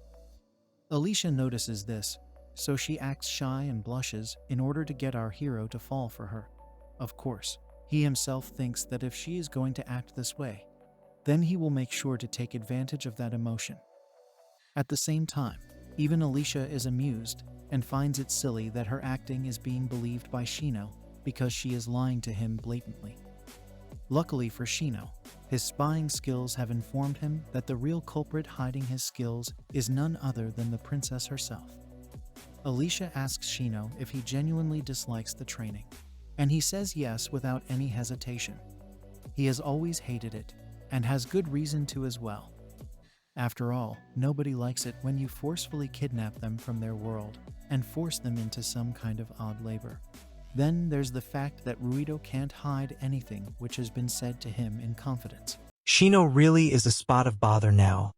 Alicia notices this, so she acts shy and blushes in order to get our hero to fall for her. Of course, he himself thinks that if she is going to act this way, then he will make sure to take advantage of that emotion. At the same time, even Alicia is amused and finds it silly that her acting is being believed by Shino because she is lying to him blatantly. Luckily for Shino, his spying skills have informed him that the real culprit hiding his skills is none other than the princess herself. Alicia asks Shino if he genuinely dislikes the training, and he says yes without any hesitation. He has always hated it, and has good reason to as well. After all, nobody likes it when you forcefully kidnap them from their world and force them into some kind of odd labor. Then there's the fact that Ruido can't hide anything which has been said to him in confidence. Shino really is a spot of bother now,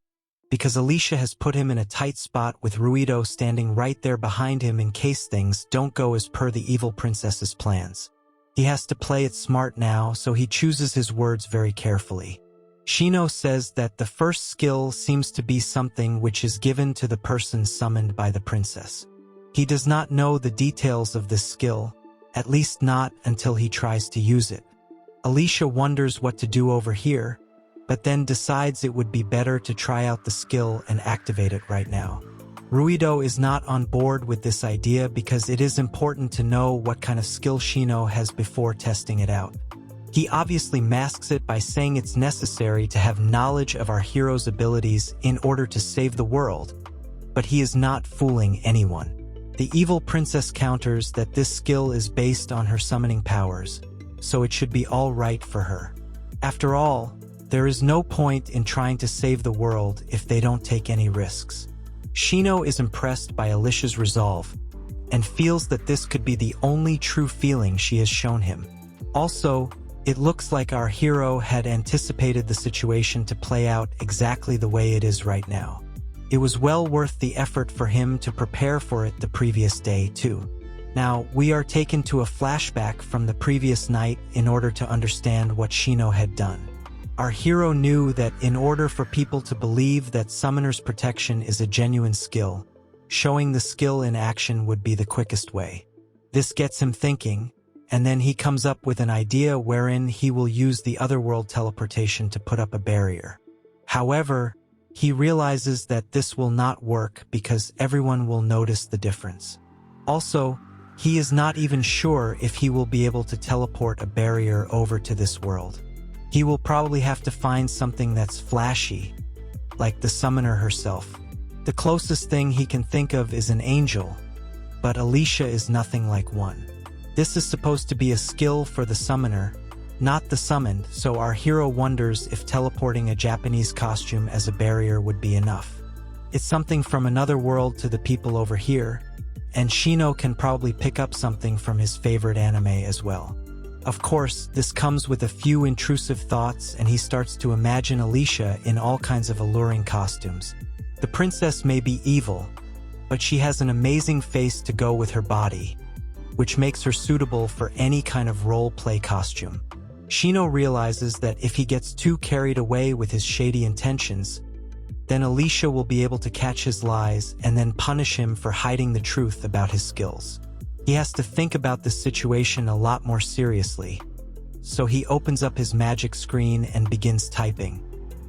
because Alicia has put him in a tight spot with Ruido standing right there behind him in case things don't go as per the evil princess's plans. He has to play it smart now, so he chooses his words very carefully. Shino says that the first skill seems to be something which is given to the person summoned by the princess. He does not know the details of this skill, at least not until he tries to use it. Alicia wonders what to do over here, but then decides it would be better to try out the skill and activate it right now. Ruido is not on board with this idea because it is important to know what kind of skill Shino has before testing it out. He obviously masks it by saying it's necessary to have knowledge of our hero's abilities in order to save the world, but he is not fooling anyone. The evil princess counters that this skill is based on her summoning powers, so it should be all right for her. After all, there is no point in trying to save the world if they don't take any risks. Shino is impressed by Alicia's resolve, and feels that this could be the only true feeling she has shown him. Also, it looks like our hero had anticipated the situation to play out exactly the way it is right now. It was well worth the effort for him to prepare for it the previous day, too. Now, we are taken to a flashback from the previous night in order to understand what Shino had done. Our hero knew that in order for people to believe that Summoner's Protection is a genuine skill, showing the skill in action would be the quickest way. This gets him thinking, and then he comes up with an idea wherein he will use the otherworld teleportation to put up a barrier. However, he realizes that this will not work because everyone will notice the difference. Also, he is not even sure if he will be able to teleport a barrier over to this world. He will probably have to find something that's flashy, like the summoner herself. The closest thing he can think of is an angel, but Alicia is nothing like one. This is supposed to be a skill for the summoner, not the summoned, so our hero wonders if teleporting a Japanese costume as a barrier would be enough. It's something from another world to the people over here, and Shino can probably pick up something from his favorite anime as well. Of course, this comes with a few intrusive thoughts, and he starts to imagine Alicia in all kinds of alluring costumes. The princess may be evil, but she has an amazing face to go with her body, which makes her suitable for any kind of role-play costume. Shino realizes that if he gets too carried away with his shady intentions, then Alicia will be able to catch his lies and then punish him for hiding the truth about his skills. He has to think about this situation a lot more seriously, so he opens up his magic screen and begins typing.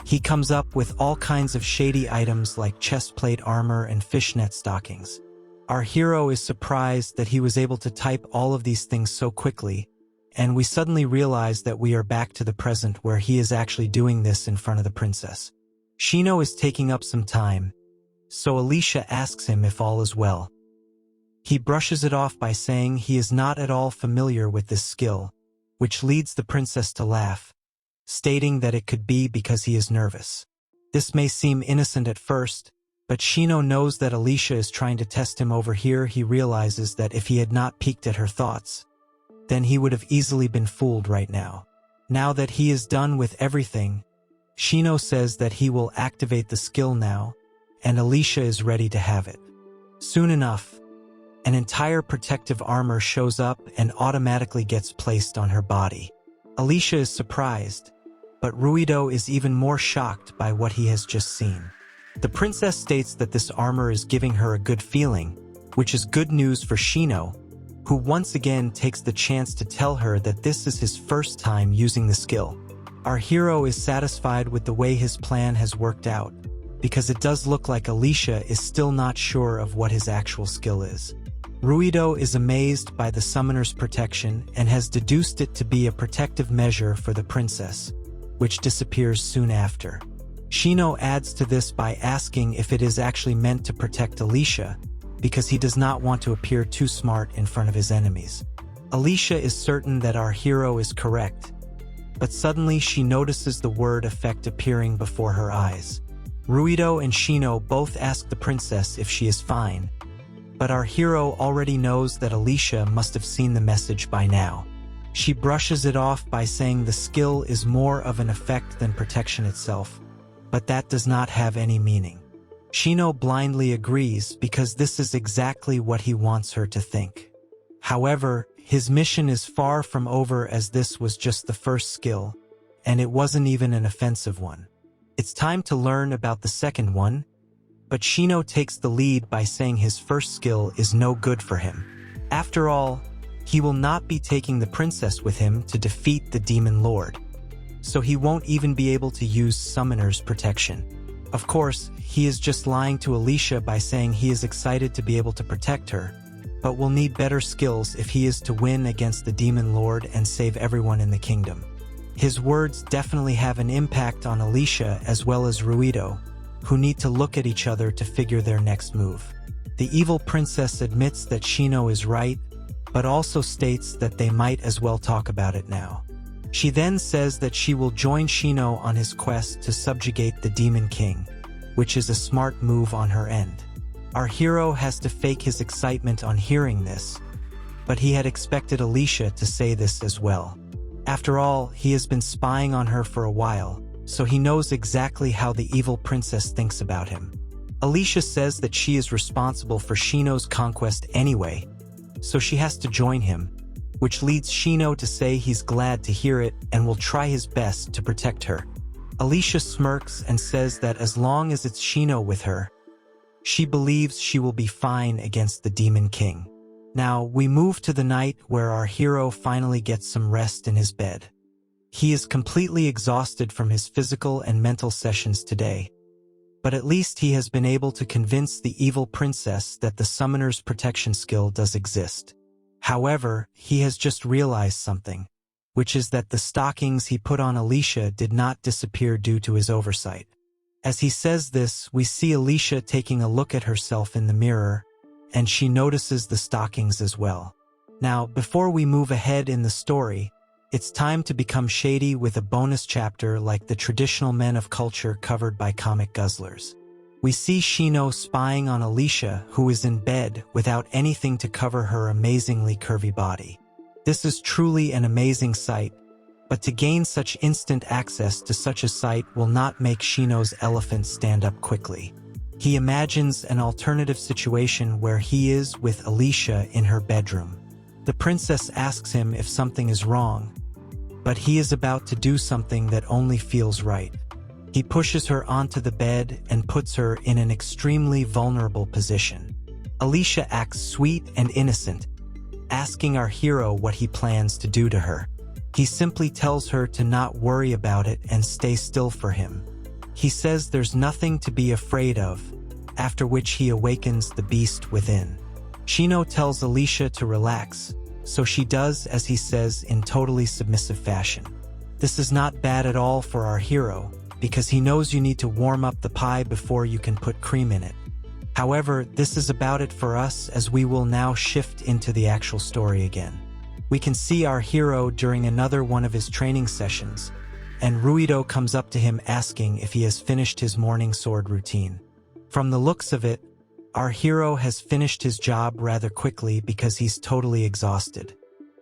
He comes up with all kinds of shady items like chestplate armor and fishnet stockings. Our hero is surprised that he was able to type all of these things so quickly, and we suddenly realize that we are back to the present where he is actually doing this in front of the princess. Shino is taking up some time, so Alicia asks him if all is well. He brushes it off by saying he is not at all familiar with this skill, which leads the princess to laugh, stating that it could be because he is nervous. This may seem innocent at first, but Shino knows that Alicia is trying to test him over here. He realizes that if he had not peeked at her thoughts, then he would have easily been fooled right now. Now that he is done with everything, Shino says that he will activate the skill now, and Alicia is ready to have it. Soon enough, an entire protective armor shows up and automatically gets placed on her body. Alicia is surprised, but Ruido is even more shocked by what he has just seen. The princess states that this armor is giving her a good feeling, which is good news for Shino, who once again takes the chance to tell her that this is his first time using the skill. Our hero is satisfied with the way his plan has worked out, because it does look like Alicia is still not sure of what his actual skill is. Ruido is amazed by the summoner's protection and has deduced it to be a protective measure for the princess, which disappears soon after. Shino adds to this by asking if it is actually meant to protect Alicia, because he does not want to appear too smart in front of his enemies. Alicia is certain that our hero is correct, but suddenly she notices the word effect appearing before her eyes. Ruido and Shino both ask the princess if she is fine, but our hero already knows that Alicia must have seen the message by now. She brushes it off by saying the skill is more of an effect than protection itself, but that does not have any meaning. Shino blindly agrees because this is exactly what he wants her to think. However, his mission is far from over, as this was just the first skill, and it wasn't even an offensive one. It's time to learn about the second one, but Shino takes the lead by saying his first skill is no good for him. After all, he will not be taking the princess with him to defeat the demon lord, so he won't even be able to use summoner's protection. Of course, he is just lying to Alicia by saying he is excited to be able to protect her, but will need better skills if he is to win against the demon lord and save everyone in the kingdom. His words definitely have an impact on Alicia as well as Ruido, who need to look at each other to figure their next move. The evil princess admits that Shino is right, but also states that they might as well talk about it now. She then says that she will join Shino on his quest to subjugate the Demon King, which is a smart move on her end. Our hero has to fake his excitement on hearing this, but he had expected Alicia to say this as well. After all, he has been spying on her for a while, so he knows exactly how the evil princess thinks about him. Alicia says that she is responsible for Shino's conquest anyway, so she has to join him, which leads Shino to say he's glad to hear it and will try his best to protect her. Alicia smirks and says that as long as it's Shino with her, she believes she will be fine against the Demon King. Now, we move to the night where our hero finally gets some rest in his bed. He is completely exhausted from his physical and mental sessions today, but at least he has been able to convince the evil princess that the summoner's protection skill does exist. However, he has just realized something, which is that the stockings he put on Alicia did not disappear due to his oversight. As he says this, we see Alicia taking a look at herself in the mirror, and she notices the stockings as well. Now, before we move ahead in the story, it's time to become shady with a bonus chapter like the traditional men of culture covered by comic guzzlers. We see Shino spying on Alicia, who is in bed without anything to cover her amazingly curvy body. This is truly an amazing sight, but to gain such instant access to such a sight will not make Shino's elephant stand up quickly. He imagines an alternative situation where he is with Alicia in her bedroom. The princess asks him if something is wrong, but he is about to do something that only feels right. He pushes her onto the bed and puts her in an extremely vulnerable position. Alicia acts sweet and innocent, asking our hero what he plans to do to her. He simply tells her to not worry about it and stay still for him. He says there's nothing to be afraid of, after which he awakens the beast within. Shino tells Alicia to relax, so she does as he says in totally submissive fashion. This is not bad at all for our hero, because he knows you need to warm up the pie before you can put cream in it. However, this is about it for us, as we will now shift into the actual story again. We can see our hero during another one of his training sessions, and Ruido comes up to him asking if he has finished his morning sword routine. From the looks of it, our hero has finished his job rather quickly because he's totally exhausted.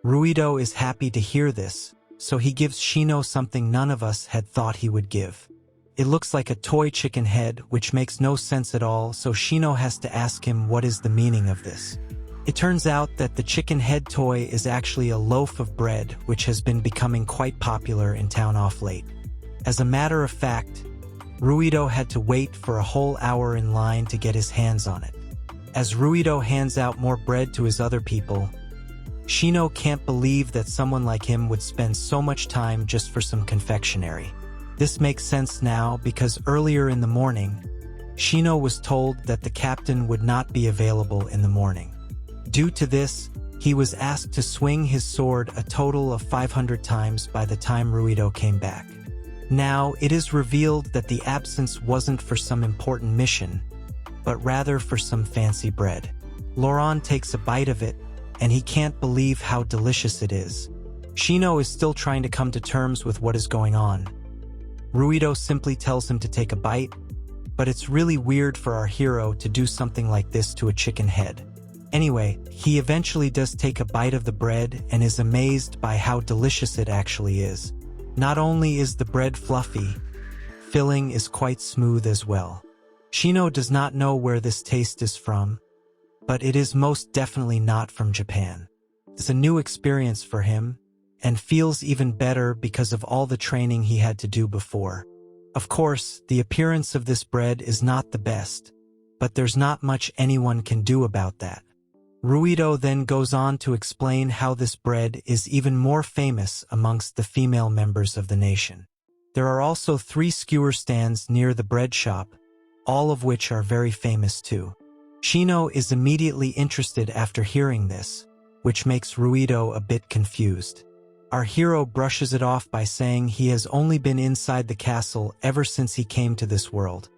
Ruido is happy to hear this, so he gives Shino something none of us had thought he would give. It looks like a toy chicken head, which makes no sense at all, so Shino has to ask him what is the meaning of this. It turns out that the chicken head toy is actually a loaf of bread, which has been becoming quite popular in town off late. As a matter of fact, Ruido had to wait for a whole hour in line to get his hands on it. As Ruido hands out more bread to his other people, Shino can't believe that someone like him would spend so much time just for some confectionery. This makes sense now because earlier in the morning, Shino was told that the captain would not be available in the morning. Due to this, he was asked to swing his sword a total of 500 times by the time Ruido came back. Now, it is revealed that the absence wasn't for some important mission, but rather for some fancy bread. Laurent takes a bite of it, and he can't believe how delicious it is. Shino is still trying to come to terms with what is going on. Ruido simply tells him to take a bite, but it's really weird for our hero to do something like this to a chicken head. Anyway, he eventually does take a bite of the bread and is amazed by how delicious it actually is. Not only is the bread fluffy, filling is quite smooth as well. Shino does not know where this taste is from, but it is most definitely not from Japan. It's a new experience for him, and feels even better because of all the training he had to do before. Of course, the appearance of this bread is not the best, but there's not much anyone can do about that. Ruido then goes on to explain how this bread is even more famous amongst the female members of the nation. There are also 3 skewer stands near the bread shop, all of which are very famous too. Shino is immediately interested after hearing this, which makes Ruido a bit confused. Our hero brushes it off by saying he has only been inside the castle ever since he came to this world,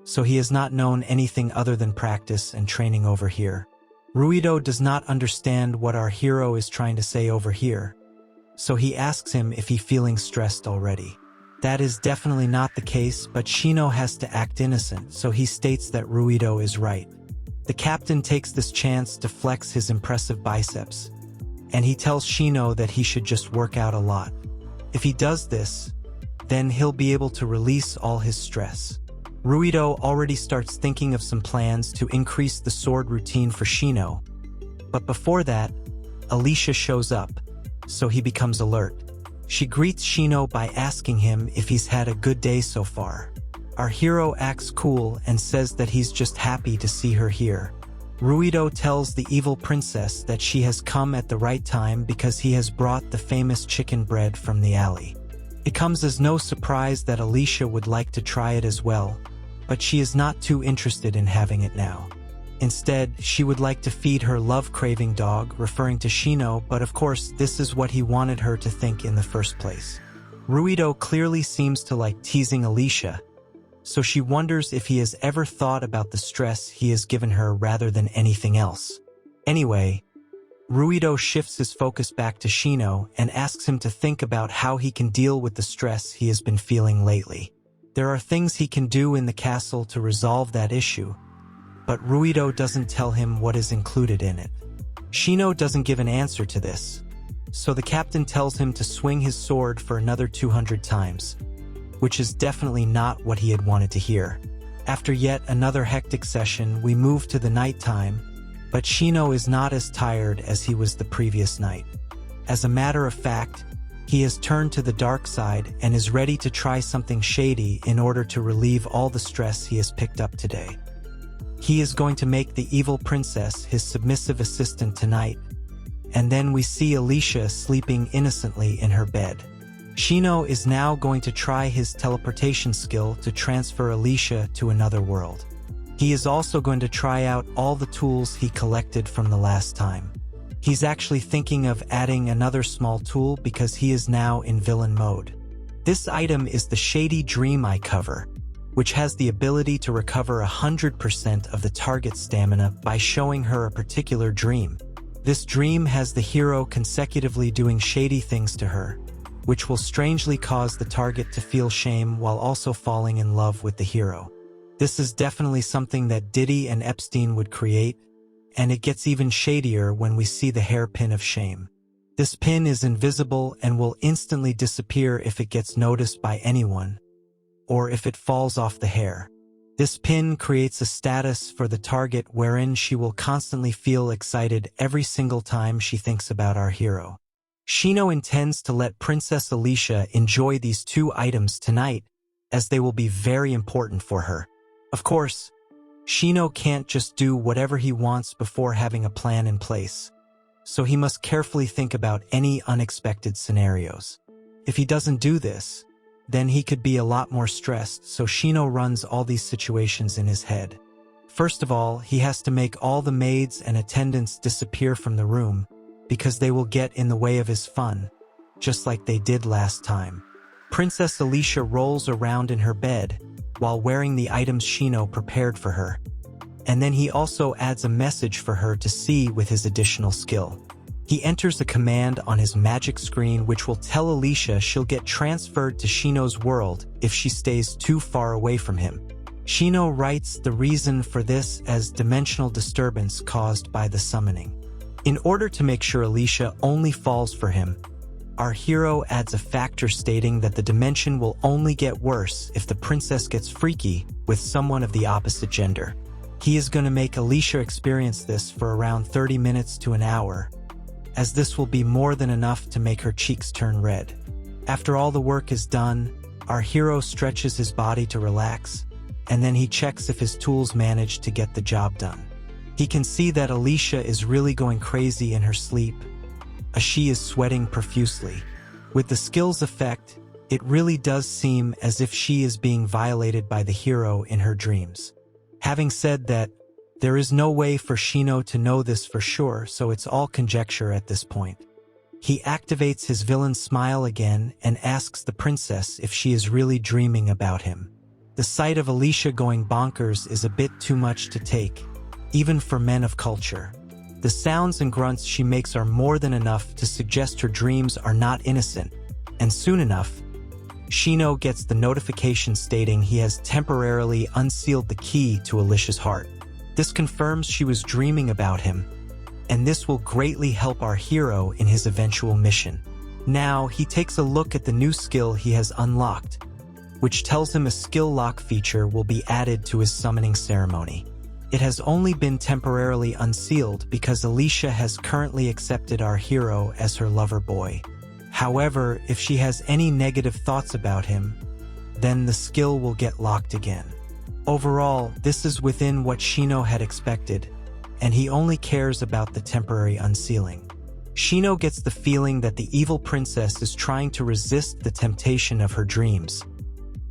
so he has not known anything other than practice and training over here. Ruido does not understand what our hero is trying to say over here, so he asks him if he's feeling stressed already. That is definitely not the case, but Shino has to act innocent, so he states that Ruido is right. The captain takes this chance to flex his impressive biceps, and he tells Shino that he should just work out a lot. If he does this, then he'll be able to release all his stress. Ruido already starts thinking of some plans to increase the sword routine for Shino, but before that, Alicia shows up, so he becomes alert. She greets Shino by asking him if he's had a good day so far. Our hero acts cool and says that he's just happy to see her here. Ruido tells the evil princess that she has come at the right time because he has brought the famous chicken bread from the alley. It comes as no surprise that Alicia would like to try it as well, but she is not too interested in having it now. Instead, she would like to feed her love-craving dog, referring to Shino, but of course this is what he wanted her to think in the first place. Ruido clearly seems to like teasing Alicia, so she wonders if he has ever thought about the stress he has given her rather than anything else. Anyway, Ruido shifts his focus back to Shino and asks him to think about how he can deal with the stress he has been feeling lately. There are things he can do in the castle to resolve that issue, but Ruido doesn't tell him what is included in it. Shino doesn't give an answer to this, so the captain tells him to swing his sword for another 200 times, which is definitely not what he had wanted to hear. After yet another hectic session, we move to the nighttime, but Shino is not as tired as he was the previous night. As a matter of fact, he has turned to the dark side and is ready to try something shady in order to relieve all the stress he has picked up today. He is going to make the evil princess his submissive assistant tonight, and then we see Alicia sleeping innocently in her bed. Shino is now going to try his teleportation skill to transfer Alicia to another world. He is also going to try out all the tools he collected from the last time. He's actually thinking of adding another small tool because he is now in villain mode. This item is the Shady Dream Eye cover, which has the ability to recover 100% of the target's stamina by showing her a particular dream. This dream has the hero consecutively doing shady things to her, which will strangely cause the target to feel shame while also falling in love with the hero. This is definitely something that Diddy and Epstein would create, and it gets even shadier when we see the hairpin of shame. This pin is invisible and will instantly disappear if it gets noticed by anyone, or if it falls off the hair. This pin creates a status for the target wherein she will constantly feel excited every single time she thinks about our hero. Shino intends to let Princess Alicia enjoy these two items tonight, as they will be very important for her. Of course, Shino can't just do whatever he wants before having a plan in place, so he must carefully think about any unexpected scenarios. If he doesn't do this, then he could be a lot more stressed, so Shino runs all these situations in his head. First of all, he has to make all the maids and attendants disappear from the room, because they will get in the way of his fun, just like they did last time. Princess Alicia rolls around in her bed, while wearing the items Shino prepared for her. And then he also adds a message for her to see with his additional skill. He enters a command on his magic screen which will tell Alicia she'll get transferred to Shino's world if she stays too far away from him. Shino writes the reason for this as dimensional disturbance caused by the summoning. In order to make sure Alicia only falls for him, our hero adds a factor stating that the dimension will only get worse if the princess gets freaky with someone of the opposite gender. He is going to make Alicia experience this for around 30 minutes to an hour, as this will be more than enough to make her cheeks turn red. After all the work is done, our hero stretches his body to relax, and then he checks if his tools manage to get the job done. He can see that Alicia is really going crazy in her sleep, as she is sweating profusely. With the skill's effect, it really does seem as if she is being violated by the hero in her dreams. Having said that, there is no way for Shino to know this for sure, so it's all conjecture at this point. He activates his villain smile again and asks the princess if she is really dreaming about him. The sight of Alicia going bonkers is a bit too much to take, even for men of culture. The sounds and grunts she makes are more than enough to suggest her dreams are not innocent, and soon enough, Shino gets the notification stating he has temporarily unsealed the key to Alicia's heart. This confirms she was dreaming about him, and this will greatly help our hero in his eventual mission. Now, he takes a look at the new skill he has unlocked, which tells him a skill lock feature will be added to his summoning ceremony. It has only been temporarily unsealed because Alicia has currently accepted our hero as her lover boy. However, if she has any negative thoughts about him, then the skill will get locked again. Overall, this is within what Shino had expected, and he only cares about the temporary unsealing. Shino gets the feeling that the evil princess is trying to resist the temptation of her dreams.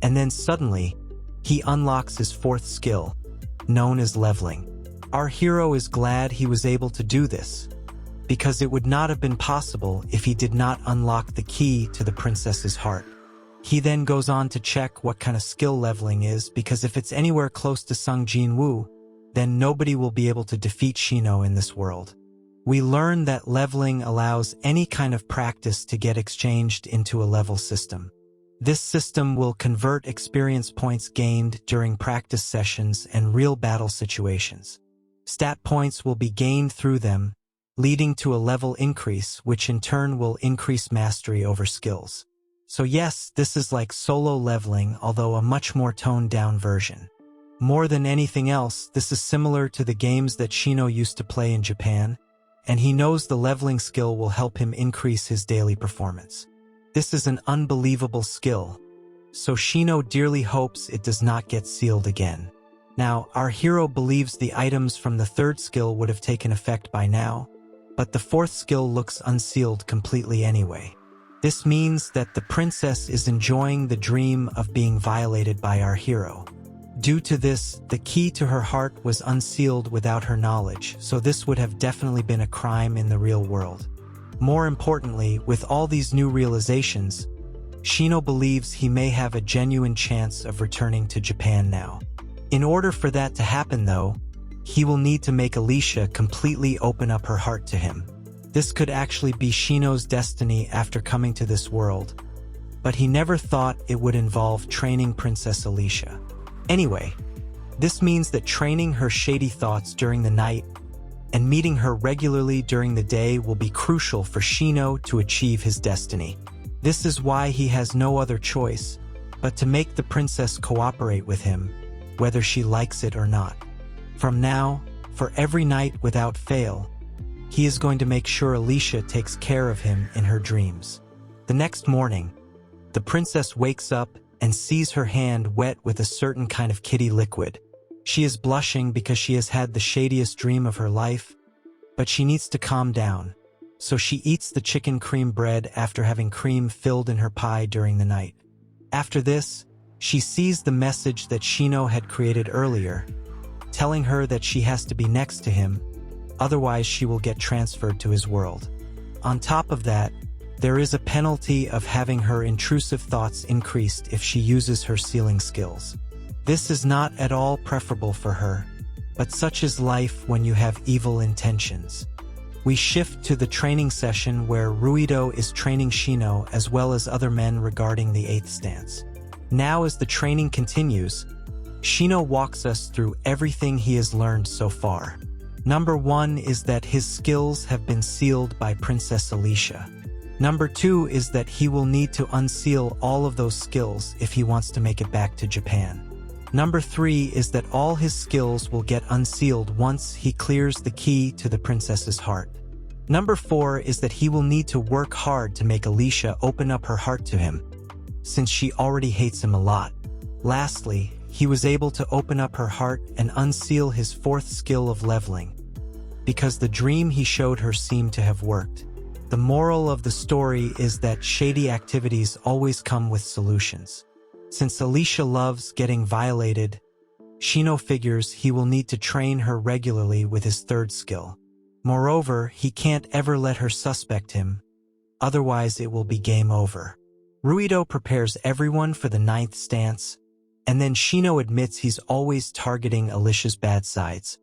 And then suddenly, he unlocks his fourth skill, known as leveling. Our hero is glad he was able to do this, because it would not have been possible if he did not unlock the key to the princess's heart. He then goes on to check what kind of skill leveling is, because if it's anywhere close to Sung Jin Woo, then nobody will be able to defeat Shino in this world. We learn that leveling allows any kind of practice to get exchanged into a level system. This system will convert experience points gained during practice sessions and real battle situations. Stat points will be gained through them, leading to a level increase, which in turn will increase mastery over skills. So yes, this is like solo leveling, although a much more toned-down version. More than anything else, this is similar to the games that Shino used to play in Japan, and he knows the leveling skill will help him increase his daily performance. This is an unbelievable skill, so Shino dearly hopes it does not get sealed again. Now, our hero believes the items from the third skill would have taken effect by now, but the fourth skill looks unsealed completely anyway. This means that the princess is enjoying the dream of being violated by our hero. Due to this, the key to her heart was unsealed without her knowledge, so this would have definitely been a crime in the real world. More importantly, with all these new realizations, Shino believes he may have a genuine chance of returning to Japan now. In order for that to happen though, he will need to make Alicia completely open up her heart to him. This could actually be Shino's destiny after coming to this world, but he never thought it would involve training Princess Alicia. Anyway, this means that training her shady thoughts during the night and meeting her regularly during the day will be crucial for Shino to achieve his destiny. This is why he has no other choice but to make the princess cooperate with him, whether she likes it or not. From now, for every night without fail, he is going to make sure Alicia takes care of him in her dreams. The next morning, the princess wakes up and sees her hand wet with a certain kind of kitty liquid. She is blushing because she has had the shadiest dream of her life, but she needs to calm down, so she eats the chicken cream bread after having cream filled in her pie during the night. After this, she sees the message that Shino had created earlier, telling her that she has to be next to him, otherwise she will get transferred to his world. On top of that, there is a penalty of having her intrusive thoughts increased if she uses her sealing skills. This is not at all preferable for her, but such is life when you have evil intentions. We shift to the training session where Ruido is training Shino as well as other men regarding the 8th stance. Now as the training continues, Shino walks us through everything he has learned so far. Number 1 is that his skills have been sealed by Princess Alicia. Number 2 is that he will need to unseal all of those skills if he wants to make it back to Japan. Number 3 is that all his skills will get unsealed once he clears the key to the princess's heart. Number 4 is that he will need to work hard to make Alicia open up her heart to him, since she already hates him a lot. Lastly, he was able to open up her heart and unseal his 4th skill of leveling, because the dream he showed her seemed to have worked. The moral of the story is that shady activities always come with solutions. Since Alicia loves getting violated, Shino figures he will need to train her regularly with his 3rd skill. Moreover, he can't ever let her suspect him, otherwise it will be game over. Ruido prepares everyone for the 9th stance, and then Shino admits he's always targeting Alicia's bad sides,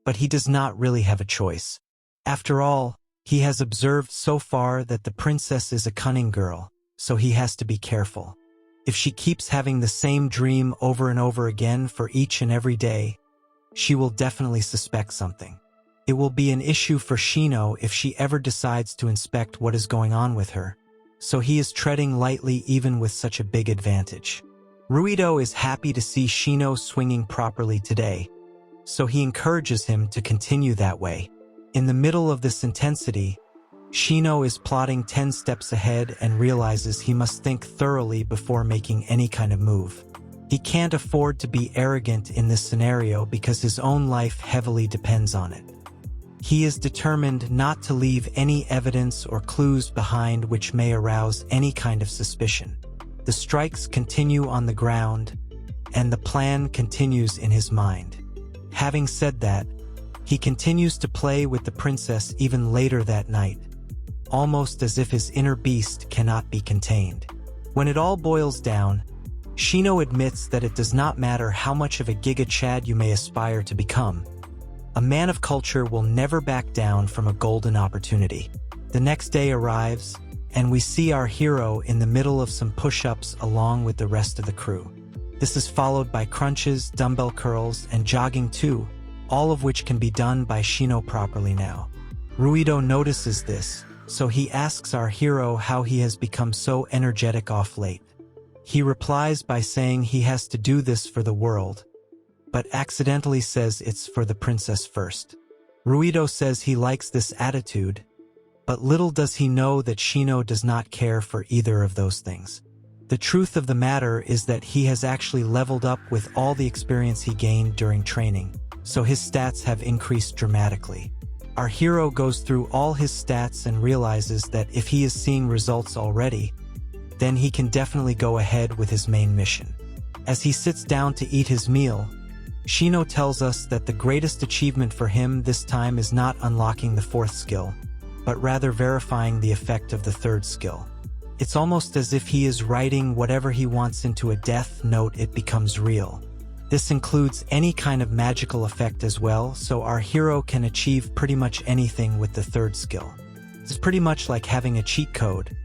but he does not really have a choice. After all, he has observed so far that the princess is a cunning girl, so he has to be careful. If she keeps having the same dream over and over again for each and every day, she will definitely suspect something. It will be an issue for Shino if she ever decides to inspect what is going on with her, so he is treading lightly even with such a big advantage. Ruido is happy to see Shino swinging properly today, so he encourages him to continue that way. In the middle of this intensity, Shino is plotting 10 steps ahead and realizes he must think thoroughly before making any kind of move. He can't afford to be arrogant in this scenario because his own life heavily depends on it. He is determined not to leave any evidence or clues behind which may arouse any kind of suspicion. The strikes continue on the ground, and the plan continues in his mind. Having said that, he continues to play with the princess even later that night, almost as if his inner beast cannot be contained. When it all boils down, Shino admits that it does not matter how much of a Giga Chad you may aspire to become. A man of culture will never back down from a golden opportunity. The next day arrives, and we see our hero in the middle of some push-ups along with the rest of the crew. This is followed by crunches, dumbbell curls, and jogging too, all of which can be done by Shino properly now. Ruido notices this, so he asks our hero how he has become so energetic off late. He replies by saying he has to do this for the world, but accidentally says it's for the princess first. Ruido says he likes this attitude, but little does he know that Shino does not care for either of those things. The truth of the matter is that he has actually leveled up with all the experience he gained during training, so his stats have increased dramatically. Our hero goes through all his stats and realizes that if he is seeing results already, then he can definitely go ahead with his main mission. As he sits down to eat his meal, Shino tells us that the greatest achievement for him this time is not unlocking the fourth skill, but rather verifying the effect of the third skill. It's almost as if he is writing whatever he wants into a death note. It becomes real. This includes any kind of magical effect as well, so our hero can achieve pretty much anything with the third skill. It's pretty much like having a cheat code.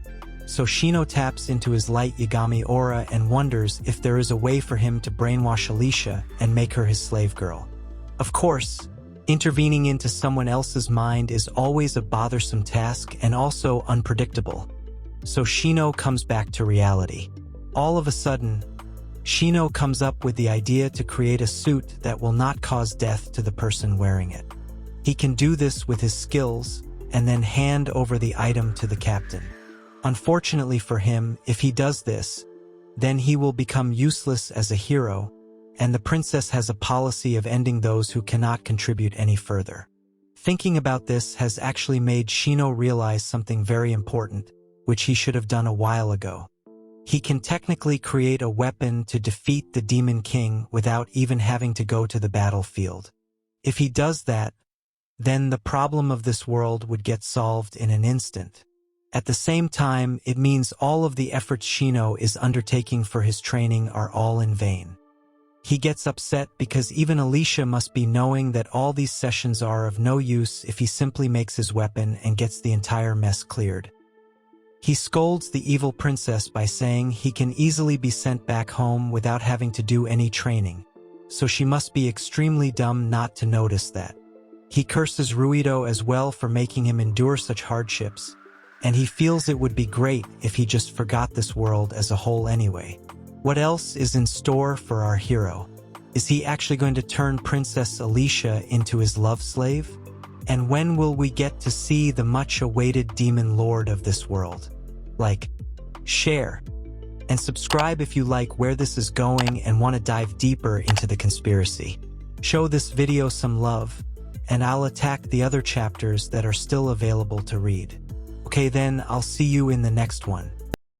So Shino taps into his light Yagami aura and wonders if there is a way for him to brainwash Alicia and make her his slave girl. Of course, intervening into someone else's mind is always a bothersome task and also unpredictable. So Shino comes back to reality. All of a sudden, Shino comes up with the idea to create a suit that will not cause death to the person wearing it. He can do this with his skills and then hand over the item to the captain. Unfortunately for him, if he does this, then he will become useless as a hero, and the princess has a policy of ending those who cannot contribute any further. Thinking about this has actually made Shino realize something very important, which he should have done a while ago. He can technically create a weapon to defeat the Demon King without even having to go to the battlefield. If he does that, then the problem of this world would get solved in an instant. At the same time, it means all of the efforts Shino is undertaking for his training are all in vain. He gets upset because even Alicia must be knowing that all these sessions are of no use if he simply makes his weapon and gets the entire mess cleared. He scolds the evil princess by saying he can easily be sent back home without having to do any training, so she must be extremely dumb not to notice that. He curses Ruido as well for making him endure such hardships, and he feels it would be great if he just forgot this world as a whole anyway. What else is in store for our hero? Is he actually going to turn Princess Alicia into his love slave? And when will we get to see the much-awaited demon lord of this world? Like, share, and subscribe if you like where this is going and want to dive deeper into the conspiracy. Show this video some love, and I'll attack the other chapters that are still available to read. Okay then, I'll see you in the next one.